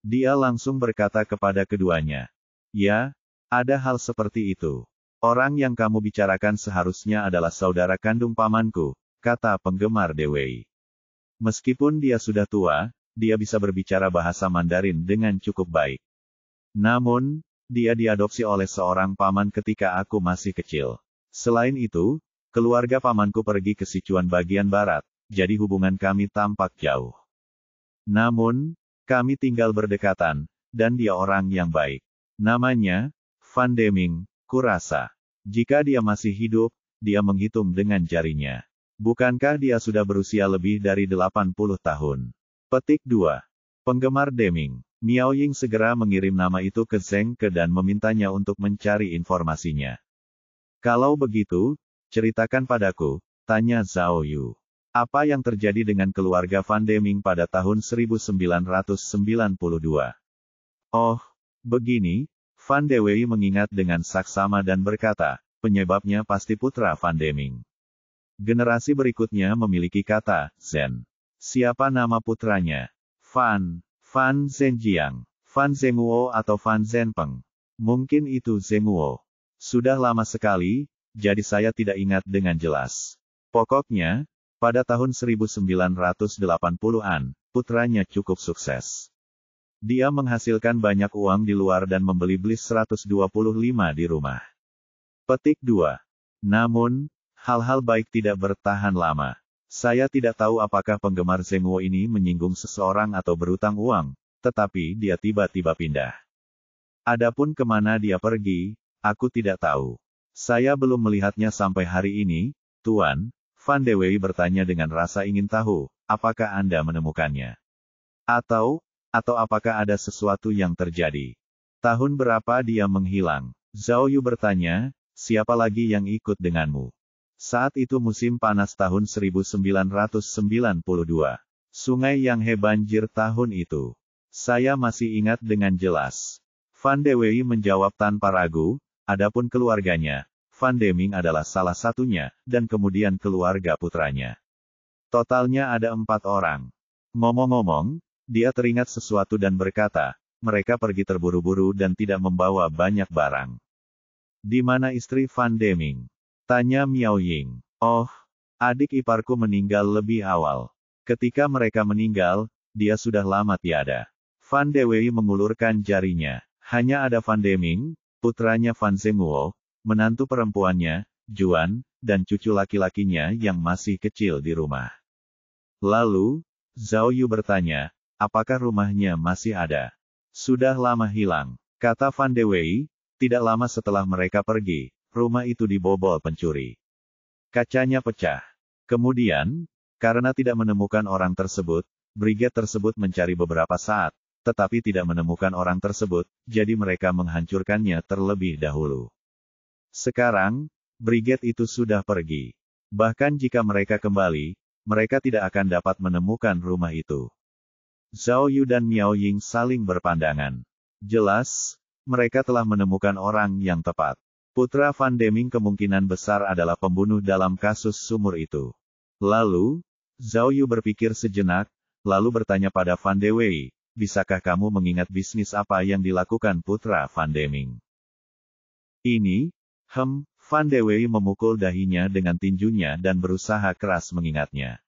Dia langsung berkata kepada keduanya, ya, ada hal seperti itu. Orang yang kamu bicarakan seharusnya adalah saudara kandung pamanku, kata penggemar Dewei. Meskipun dia sudah tua, dia bisa berbicara bahasa Mandarin dengan cukup baik. Namun, dia diadopsi oleh seorang paman ketika aku masih kecil. Selain itu, keluarga pamanku pergi ke Sichuan bagian barat, jadi hubungan kami tampak jauh. Namun, kami tinggal berdekatan, dan dia orang yang baik. Namanya, Fan Deming, kurasa. Jika dia masih hidup, dia menghitung dengan jarinya. Bukankah dia sudah berusia lebih dari 80 tahun? Petik 2. Penggemar Deming. Miao Ying segera mengirim nama itu ke Zhengke dan memintanya untuk mencari informasinya. Kalau begitu, ceritakan padaku, tanya Zhao Yu. Apa yang terjadi dengan keluarga Fan Deming pada tahun 1992? Oh, begini, Fan Dewei mengingat dengan saksama dan berkata, penyebabnya pasti putra Fan Deming. Generasi berikutnya memiliki kata, Zen. Siapa nama putranya? Fan Zhenjiang, Fan Zhenguo atau Fan Zhenpeng. Mungkin itu Zhenguo. Sudah lama sekali, jadi saya tidak ingat dengan jelas. Pokoknya, pada tahun 1980-an, putranya cukup sukses. Dia menghasilkan banyak uang di luar dan membeli BLIS 125 di rumah. Petik 2. Namun, hal-hal baik tidak bertahan lama. Saya tidak tahu apakah penggemar Zhenguo ini menyinggung seseorang atau berutang uang, tetapi dia tiba-tiba pindah. Adapun kemana dia pergi, aku tidak tahu. Saya belum melihatnya sampai hari ini, Tuan. Fan Dewei bertanya dengan rasa ingin tahu, apakah Anda menemukannya? Atau apakah ada sesuatu yang terjadi? Tahun berapa dia menghilang? Zhao Yu bertanya, siapa lagi yang ikut denganmu? Saat itu musim panas tahun 1992. Sungai Yanghe banjir tahun itu. Saya masih ingat dengan jelas. Fan Dewei menjawab tanpa ragu, adapun keluarganya, Fan Deming adalah salah satunya, dan kemudian keluarga putranya. Totalnya ada 4 orang. Ngomong-ngomong, dia teringat sesuatu dan berkata, mereka pergi terburu-buru dan tidak membawa banyak barang. Di mana istri Fan Deming? Tanya Miao Ying. Oh, adik iparku meninggal lebih awal. Ketika mereka meninggal, dia sudah lama tiada. Fan Dewei mengulurkan jarinya. Hanya ada Fan Deming, putranya Fan Zhenguo, menantu perempuannya, Juan, dan cucu laki-lakinya yang masih kecil di rumah. Lalu, Zhao Yu bertanya, apakah rumahnya masih ada? Sudah lama hilang, kata Fan Dewei. Tidak lama setelah mereka pergi, rumah itu dibobol pencuri. Kacanya pecah. Kemudian, karena tidak menemukan orang tersebut, brigade tersebut mencari beberapa saat, tetapi tidak menemukan orang tersebut, jadi mereka menghancurkannya terlebih dahulu. Sekarang, brigade itu sudah pergi. Bahkan jika mereka kembali, mereka tidak akan dapat menemukan rumah itu. Zhao Yu dan Miao Ying saling berpandangan. Jelas, mereka telah menemukan orang yang tepat. Putra Fan Deming kemungkinan besar adalah pembunuh dalam kasus sumur itu. Lalu, Zhao Yu berpikir sejenak, lalu bertanya pada Fan Dewei, bisakah kamu mengingat bisnis apa yang dilakukan putra Fan Deming? Ini, Fan Dewei memukul dahinya dengan tinjunya dan berusaha keras mengingatnya.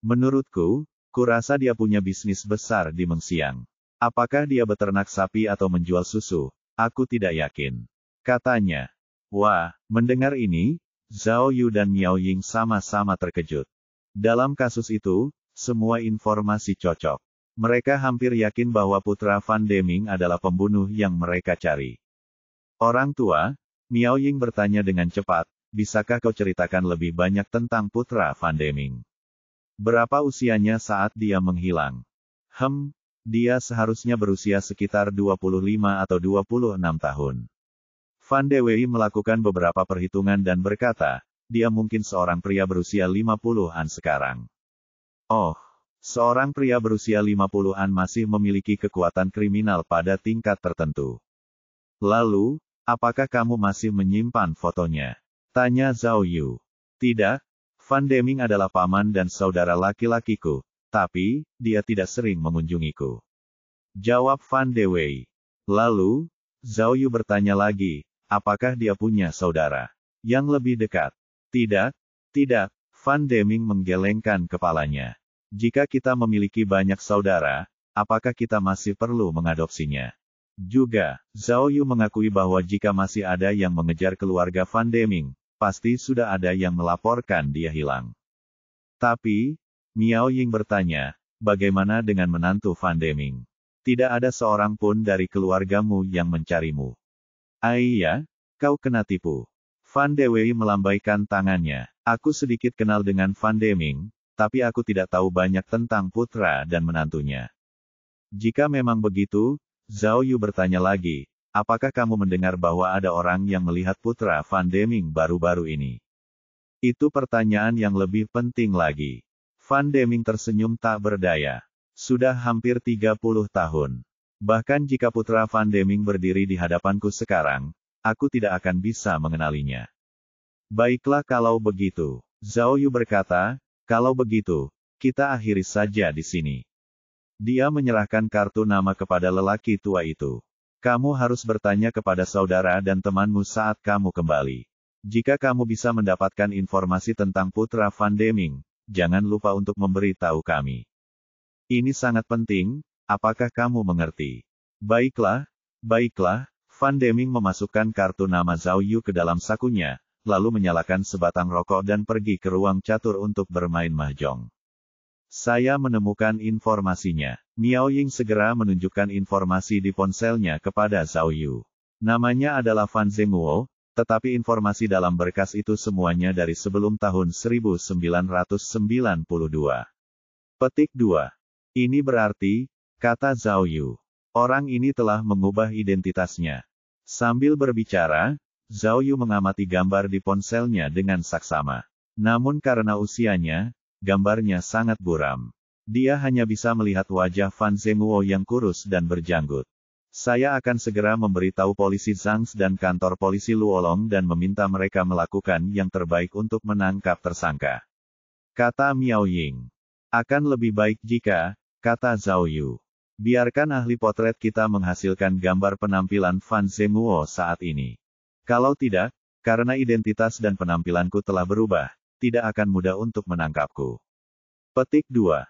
Menurutku, kurasa dia punya bisnis besar di Mengxiang. Apakah dia beternak sapi atau menjual susu? Aku tidak yakin. Katanya. Wah, mendengar ini, Zhao Yu dan Miao Ying sama-sama terkejut. Dalam kasus itu, semua informasi cocok. Mereka hampir yakin bahwa putra Fan Deming adalah pembunuh yang mereka cari. Orang tua, Miao Ying bertanya dengan cepat, bisakah kau ceritakan lebih banyak tentang putra Fan Deming? Berapa usianya saat dia menghilang? Dia seharusnya berusia sekitar 25 atau 26 tahun. Fan Dewei melakukan beberapa perhitungan dan berkata, dia mungkin seorang pria berusia 50-an sekarang. Oh, seorang pria berusia 50-an masih memiliki kekuatan kriminal pada tingkat tertentu. Lalu, apakah kamu masih menyimpan fotonya? Tanya Zhao Yu. Tidak, Fan Deming adalah paman dan saudara laki-lakiku, tapi, dia tidak sering mengunjungiku. Jawab Fan Dewei. Lalu, Zhao Yu bertanya lagi, apakah dia punya saudara yang lebih dekat? Tidak, Fan Deming menggelengkan kepalanya. Jika kita memiliki banyak saudara, apakah kita masih perlu mengadopsinya? Juga, Zhao Yu mengakui bahwa jika masih ada yang mengejar keluarga Fan Deming, pasti sudah ada yang melaporkan dia hilang. Tapi, Miao Ying bertanya, bagaimana dengan menantu Fan Deming? Tidak ada seorang pun dari keluargamu yang mencarimu. Iya, kau kena tipu. Fan Dewei melambaikan tangannya. Aku sedikit kenal dengan Fan Deming, tapi aku tidak tahu banyak tentang putra dan menantunya. Jika memang begitu, Zhao Yu bertanya lagi, apakah kamu mendengar bahwa ada orang yang melihat putra Fan Deming baru-baru ini? Itu pertanyaan yang lebih penting lagi. Fan Deming tersenyum tak berdaya. Sudah hampir 30 tahun. Bahkan jika putra Fan Deming berdiri di hadapanku sekarang, aku tidak akan bisa mengenalinya. Baiklah kalau begitu. Zhao Yu berkata, kalau begitu, Kita akhiri saja di sini. Dia menyerahkan kartu nama kepada lelaki tua itu. Kamu harus bertanya kepada saudara dan temanmu saat kamu kembali. Jika kamu bisa mendapatkan informasi tentang putra Van Deming, jangan lupa untuk memberi tahu kami. Ini sangat penting, apakah kamu mengerti? Baiklah, baiklah. Van Deming memasukkan kartu nama Zhao Yu ke dalam sakunya, lalu menyalakan sebatang rokok dan pergi ke ruang catur untuk bermain mahjong. Saya menemukan informasinya. Miao Ying segera menunjukkan informasi di ponselnya kepada Zhao Yu. Namanya adalah Fan Zhenguo, tetapi informasi dalam berkas itu semuanya dari sebelum tahun 1992. Petik 2. Ini berarti, kata Zhao Yu, orang ini telah mengubah identitasnya. Sambil berbicara, Zhao Yu mengamati gambar di ponselnya dengan saksama. Namun karena usianya, gambarnya sangat buram. Dia hanya bisa melihat wajah Fan Zhenguo yang kurus dan berjanggut. Saya akan segera memberitahu polisi Zhang's dan kantor polisi Luolong dan meminta mereka melakukan yang terbaik untuk menangkap tersangka. Kata Miao Ying. Akan lebih baik jika, kata Zhao Yu, biarkan ahli potret kita menghasilkan gambar penampilan Fan Zhenguo saat ini. Kalau tidak, karena identitas dan penampilanku telah berubah, tidak akan mudah untuk menangkapku. Petik 2.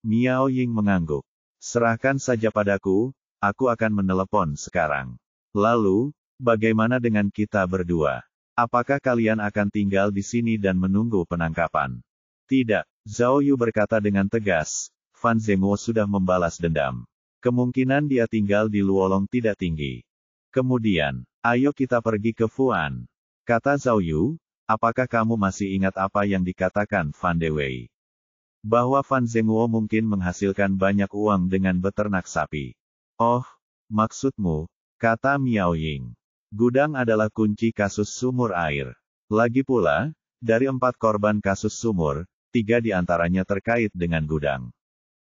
Miao Ying mengangguk. Serahkan saja padaku, aku akan menelepon sekarang. Lalu, bagaimana dengan kita berdua? Apakah kalian akan tinggal di sini dan menunggu penangkapan? Tidak, Zhao Yu berkata dengan tegas. Fan Zhenguo sudah membalas dendam. Kemungkinan dia tinggal di Luolong tidak tinggi. Kemudian, ayo kita pergi ke Fuan. Kata Zhao Yu, apakah kamu masih ingat apa yang dikatakan Fan Dewei? Bahwa Fan Zhenguo mungkin menghasilkan banyak uang dengan beternak sapi. Oh, maksudmu, kata Miao Ying. Gudang adalah kunci kasus sumur air. Lagi pula, dari 4 korban kasus sumur, 3 diantaranya terkait dengan gudang.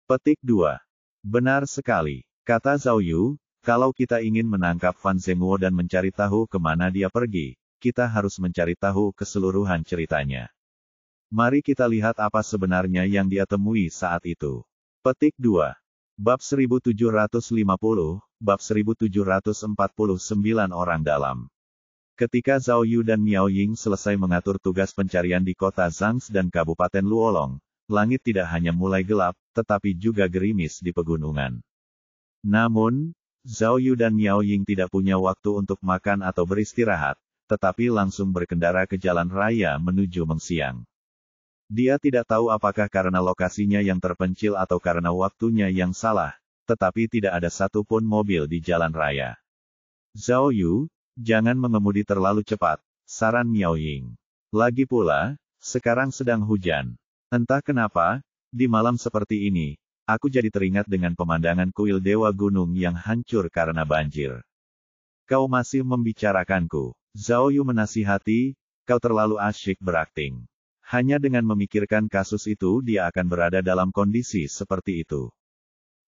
Petik 2. Benar sekali, kata Zhao Yu, kalau kita ingin menangkap Fan Zhenguo dan mencari tahu kemana dia pergi, kita harus mencari tahu keseluruhan ceritanya. Mari kita lihat apa sebenarnya yang dia temui saat itu. Petik 2. Bab 1750, Bab 1749 orang dalam. Ketika Zhao Yu dan Miao Ying selesai mengatur tugas pencarian di kota Zhang's dan Kabupaten Luolong, langit tidak hanya mulai gelap, tetapi juga gerimis di pegunungan. Namun, Zhao Yu dan Miao Ying tidak punya waktu untuk makan atau beristirahat, tetapi langsung berkendara ke jalan raya menuju Mengxiang. Dia tidak tahu apakah karena lokasinya yang terpencil atau karena waktunya yang salah, tetapi tidak ada satupun mobil di jalan raya. Zhao Yu, jangan mengemudi terlalu cepat, saran Miao Ying. Lagi pula, sekarang sedang hujan. Entah kenapa, di malam seperti ini, aku jadi teringat dengan pemandangan kuil Dewa Gunung yang hancur karena banjir. Kau masih membicarakanku. Zhao Yu menasihati, kau terlalu asyik berakting. Hanya dengan memikirkan kasus itu dia akan berada dalam kondisi seperti itu.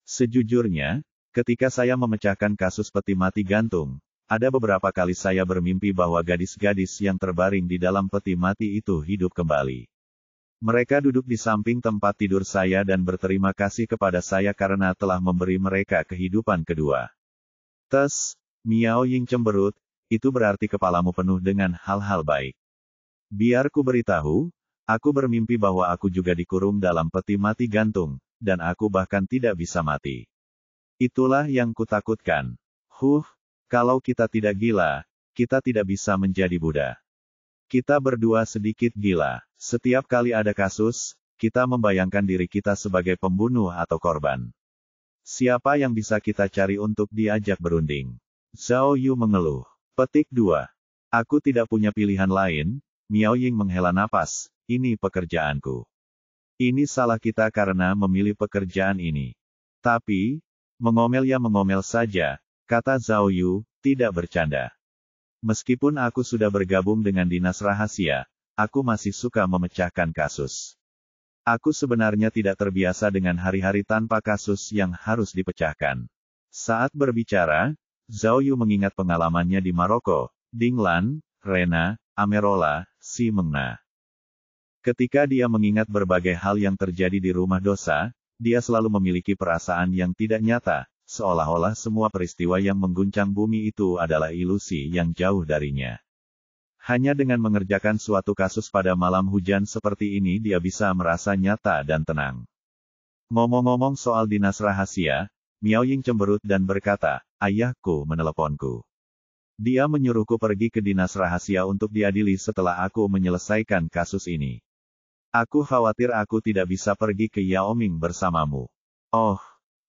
Sejujurnya, ketika saya memecahkan kasus peti mati gantung, ada beberapa kali saya bermimpi bahwa gadis-gadis yang terbaring di dalam peti mati itu hidup kembali. Mereka duduk di samping tempat tidur saya dan berterima kasih kepada saya karena telah memberi mereka kehidupan kedua. Tes, Miao Ying cemberut, itu berarti kepalamu penuh dengan hal-hal baik. Biar ku beritahu, aku bermimpi bahwa aku juga dikurung dalam peti mati gantung, dan aku bahkan tidak bisa mati. Itulah yang kutakutkan. Kalau kita tidak gila, kita tidak bisa menjadi Buddha. Kita berdua sedikit gila. Setiap kali ada kasus, kita membayangkan diri kita sebagai pembunuh atau korban. Siapa yang bisa kita cari untuk diajak berunding? Zhao Yu mengeluh. Petik 2. Aku tidak punya pilihan lain. Miao Ying menghela napas, ini pekerjaanku. Ini salah kita karena memilih pekerjaan ini. Tapi, mengomel ya mengomel saja, kata Zhao Yu, tidak bercanda. Meskipun aku sudah bergabung dengan dinas rahasia, aku masih suka memecahkan kasus. Aku sebenarnya tidak terbiasa dengan hari-hari tanpa kasus yang harus dipecahkan. Saat berbicara, Zhao Yu mengingat pengalamannya di Maroko, Dinglan, Rena, Amerola, Si Mengna. Ketika dia mengingat berbagai hal yang terjadi di rumah dosa, dia selalu memiliki perasaan yang tidak nyata, seolah-olah semua peristiwa yang mengguncang bumi itu adalah ilusi yang jauh darinya. Hanya dengan mengerjakan suatu kasus pada malam hujan seperti ini dia bisa merasa nyata dan tenang. Ngomong-ngomong soal dinas rahasia, Miao Ying cemberut dan berkata, ayahku meneleponku. Dia menyuruhku pergi ke dinas rahasia untuk diadili setelah aku menyelesaikan kasus ini. Aku khawatir aku tidak bisa pergi ke Yao Ming bersamamu. Oh,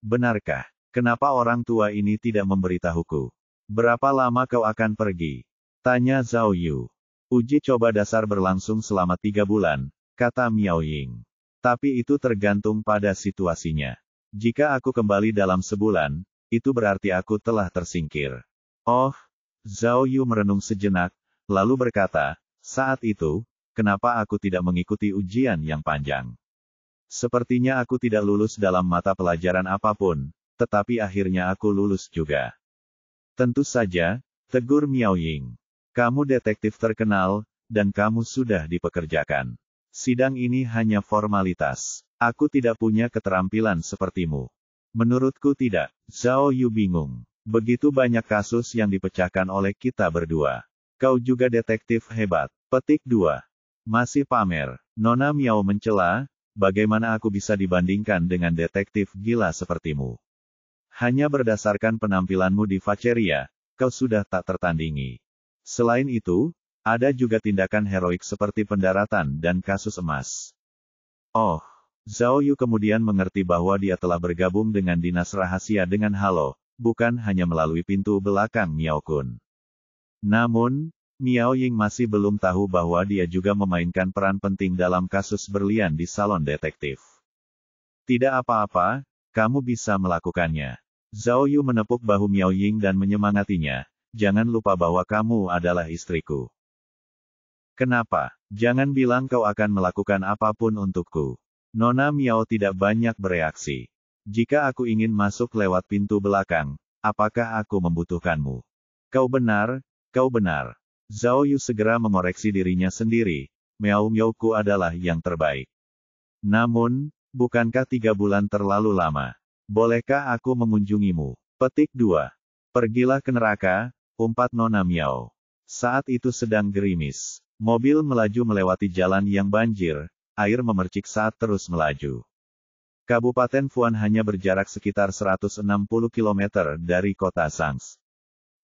benarkah? Kenapa orang tua ini tidak memberitahuku? Berapa lama kau akan pergi? Tanya Zhao Yu. Uji coba dasar berlangsung selama 3 bulan, kata Miao Ying. Tapi itu tergantung pada situasinya. Jika aku kembali dalam sebulan, itu berarti aku telah tersingkir. Oh, Zhao Yu merenung sejenak, lalu berkata, saat itu, kenapa aku tidak mengikuti ujian yang panjang? Sepertinya aku tidak lulus dalam mata pelajaran apapun, tetapi akhirnya aku lulus juga. Tentu saja, tegur Miao Ying. Kamu detektif terkenal, dan kamu sudah dipekerjakan. Sidang ini hanya formalitas. Aku tidak punya keterampilan sepertimu. Menurutku tidak. Zhao Yu bingung. Begitu banyak kasus yang dipecahkan oleh kita berdua. Kau juga detektif hebat. Petik 2. Masih pamer. Nona Miao mencela, bagaimana aku bisa dibandingkan dengan detektif gila sepertimu? Hanya berdasarkan penampilanmu di Vacheria, kau sudah tak tertandingi. Selain itu, ada juga tindakan heroik seperti pendaratan dan kasus emas. Oh, Zhao Yu kemudian mengerti bahwa dia telah bergabung dengan dinas rahasia dengan Halo, bukan hanya melalui pintu belakang Miao Kun. Namun, Miao Ying masih belum tahu bahwa dia juga memainkan peran penting dalam kasus berlian di salon detektif. Tidak apa-apa, kamu bisa melakukannya. Zhao Yu menepuk bahu Miao Ying dan menyemangatinya, jangan lupa bahwa kamu adalah istriku. Kenapa? Jangan bilang kau akan melakukan apapun untukku. Nona Miao tidak banyak bereaksi. Jika aku ingin masuk lewat pintu belakang, apakah aku membutuhkanmu? Kau benar, kau benar. Zhao Yu segera mengoreksi dirinya sendiri, Miao-miauku adalah yang terbaik. Namun, bukankah 3 bulan terlalu lama? Bolehkah aku mengunjungimu? Petik 2. Pergilah ke neraka, umpat Nona Miao. Saat itu sedang gerimis. Mobil melaju melewati jalan yang banjir, air memercik saat terus melaju. Kabupaten Fuan hanya berjarak sekitar 160 km dari kota Sangs.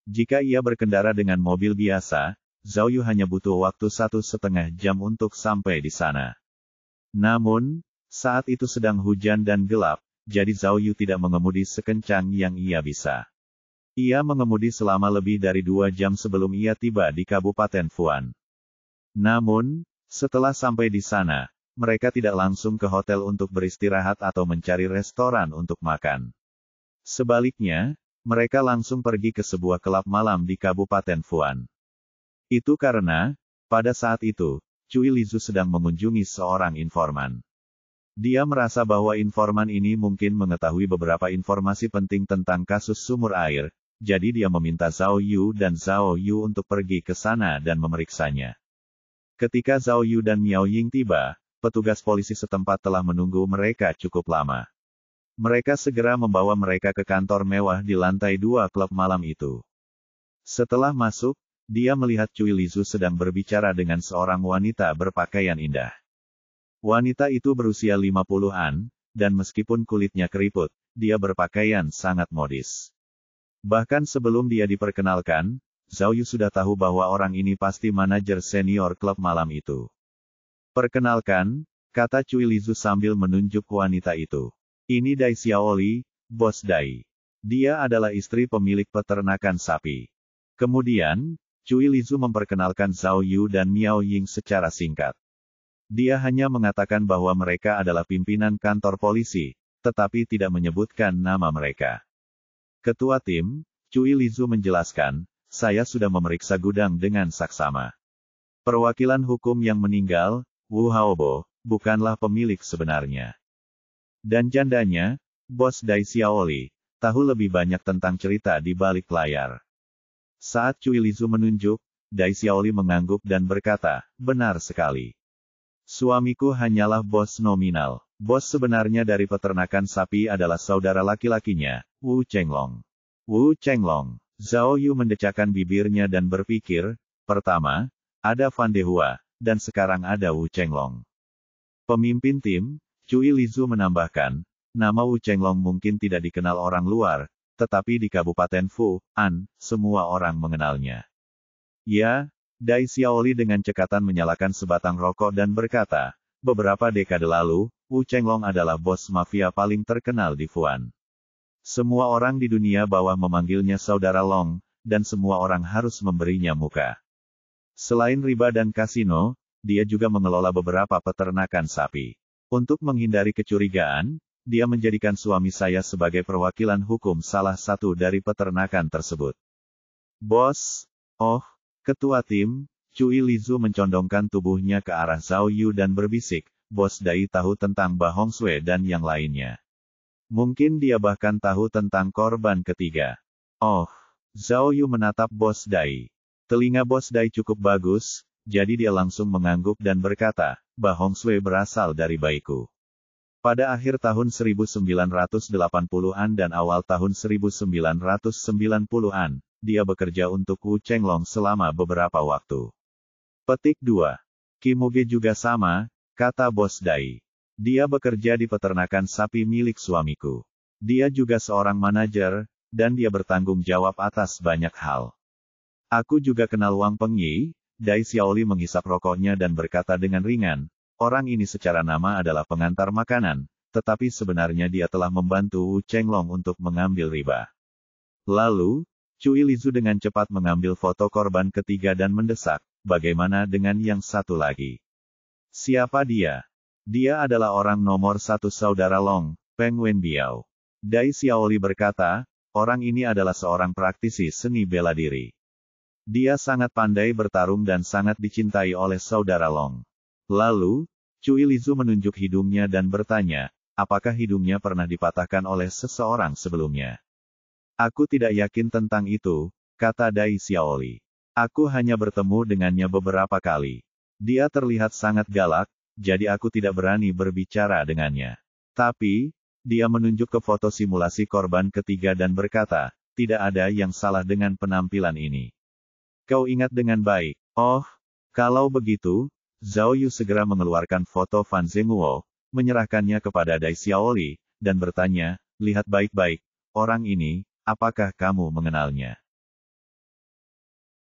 Jika ia berkendara dengan mobil biasa, Zhao Yu hanya butuh waktu 1,5 jam untuk sampai di sana. Namun, saat itu sedang hujan dan gelap, jadi Zhao Yu tidak mengemudi sekencang yang ia bisa. Ia mengemudi selama lebih dari 2 jam sebelum ia tiba di Kabupaten Fuan. Namun, setelah sampai di sana, mereka tidak langsung ke hotel untuk beristirahat atau mencari restoran untuk makan. Sebaliknya, mereka langsung pergi ke sebuah klub malam di Kabupaten Fuan. Itu karena, pada saat itu, Cui Lizu sedang mengunjungi seorang informan. Dia merasa bahwa informan ini mungkin mengetahui beberapa informasi penting tentang kasus sumur air, jadi dia meminta Zhao Yu dan Zhao Yu untuk pergi ke sana dan memeriksanya. Ketika Zhao Yu dan Miao Ying tiba, petugas polisi setempat telah menunggu mereka cukup lama. Mereka segera membawa mereka ke kantor mewah di lantai 2 klub malam itu. Setelah masuk, dia melihat Cui Lizu sedang berbicara dengan seorang wanita berpakaian indah. Wanita itu berusia 50-an, dan meskipun kulitnya keriput, dia berpakaian sangat modis. Bahkan sebelum dia diperkenalkan, Zhao Yu sudah tahu bahwa orang ini pasti manajer senior klub malam itu. Perkenalkan, kata Cui Lizu sambil menunjuk wanita itu. Ini Dai Xiaoli, bos Dai. Dia adalah istri pemilik peternakan sapi. Kemudian, Cui Lizu memperkenalkan Zhao Yu dan Miao Ying secara singkat. Dia hanya mengatakan bahwa mereka adalah pimpinan kantor polisi, tetapi tidak menyebutkan nama mereka. Ketua tim, Cui Lizu menjelaskan, saya sudah memeriksa gudang dengan saksama. Perwakilan hukum yang meninggal, Wu Haobo, bukanlah pemilik sebenarnya. Dan jandanya, bos Dai Xiaoli, tahu lebih banyak tentang cerita di balik layar. Saat Cui Lizu menunjuk, Dai Xiaoli mengangguk dan berkata, benar sekali. Suamiku hanyalah bos nominal. Bos sebenarnya dari peternakan sapi adalah saudara laki-lakinya, Wu Chenglong. Wu Chenglong. Zhao Yu mendecakkan bibirnya dan berpikir, pertama, ada Fan Dehua, dan sekarang ada Wu Chenglong. Pemimpin tim, Cui Lizu menambahkan, nama Wu Chenglong mungkin tidak dikenal orang luar, tetapi di Kabupaten Fu An, semua orang mengenalnya. Ya, Dai Xiaoli dengan cekatan menyalakan sebatang rokok dan berkata, beberapa dekade lalu, Wu Chenglong adalah bos mafia paling terkenal di Fuan. Semua orang di dunia bawah memanggilnya Saudara Long, dan semua orang harus memberinya muka. Selain riba dan kasino, dia juga mengelola beberapa peternakan sapi. Untuk menghindari kecurigaan, dia menjadikan suami saya sebagai perwakilan hukum salah satu dari peternakan tersebut. Bos, ketua tim, Cui Lizu mencondongkan tubuhnya ke arah Zhao Yu dan berbisik, Bos Dai tahu tentang Ba Hongsue dan yang lainnya. Mungkin dia bahkan tahu tentang korban ketiga. Zhao Yu menatap Bos Dai. Telinga Bos Dai cukup bagus, jadi dia langsung mengangguk dan berkata, Ba Hongsue berasal dari bayiku. Pada akhir tahun 1980-an dan awal tahun 1990-an, dia bekerja untuk Wu Chenglong selama beberapa waktu. Petik 2. Kimuge juga sama, kata Bos Dai. Dia bekerja di peternakan sapi milik suamiku. Dia juga seorang manajer, dan dia bertanggung jawab atas banyak hal. Aku juga kenal Wang Pengyi. Dai Xiaoli menghisap rokoknya dan berkata dengan ringan, orang ini secara nama adalah pengantar makanan, tetapi sebenarnya dia telah membantu Wu Chenglong untuk mengambil riba. Lalu, Cui Lizu dengan cepat mengambil foto korban ketiga dan mendesak, bagaimana dengan yang satu lagi? Siapa dia? Dia adalah orang nomor satu saudara Long, Peng Wenbiao. Dai Xiaoli berkata, orang ini adalah seorang praktisi seni bela diri. Dia sangat pandai bertarung dan sangat dicintai oleh saudara Long. Lalu, Cui Lizu menunjuk hidungnya dan bertanya, apakah hidungnya pernah dipatahkan oleh seseorang sebelumnya? Aku tidak yakin tentang itu, kata Dai Xiaoli. Aku hanya bertemu dengannya beberapa kali. Dia terlihat sangat galak, jadi aku tidak berani berbicara dengannya. Tapi, dia menunjuk ke foto simulasi korban ketiga dan berkata, tidak ada yang salah dengan penampilan ini. Kau ingat dengan baik. Kalau begitu, Zhao Yu segera mengeluarkan foto Fan Zhenguo, menyerahkannya kepada Dai Xiaoli, dan bertanya, lihat baik-baik, orang ini, apakah kamu mengenalnya?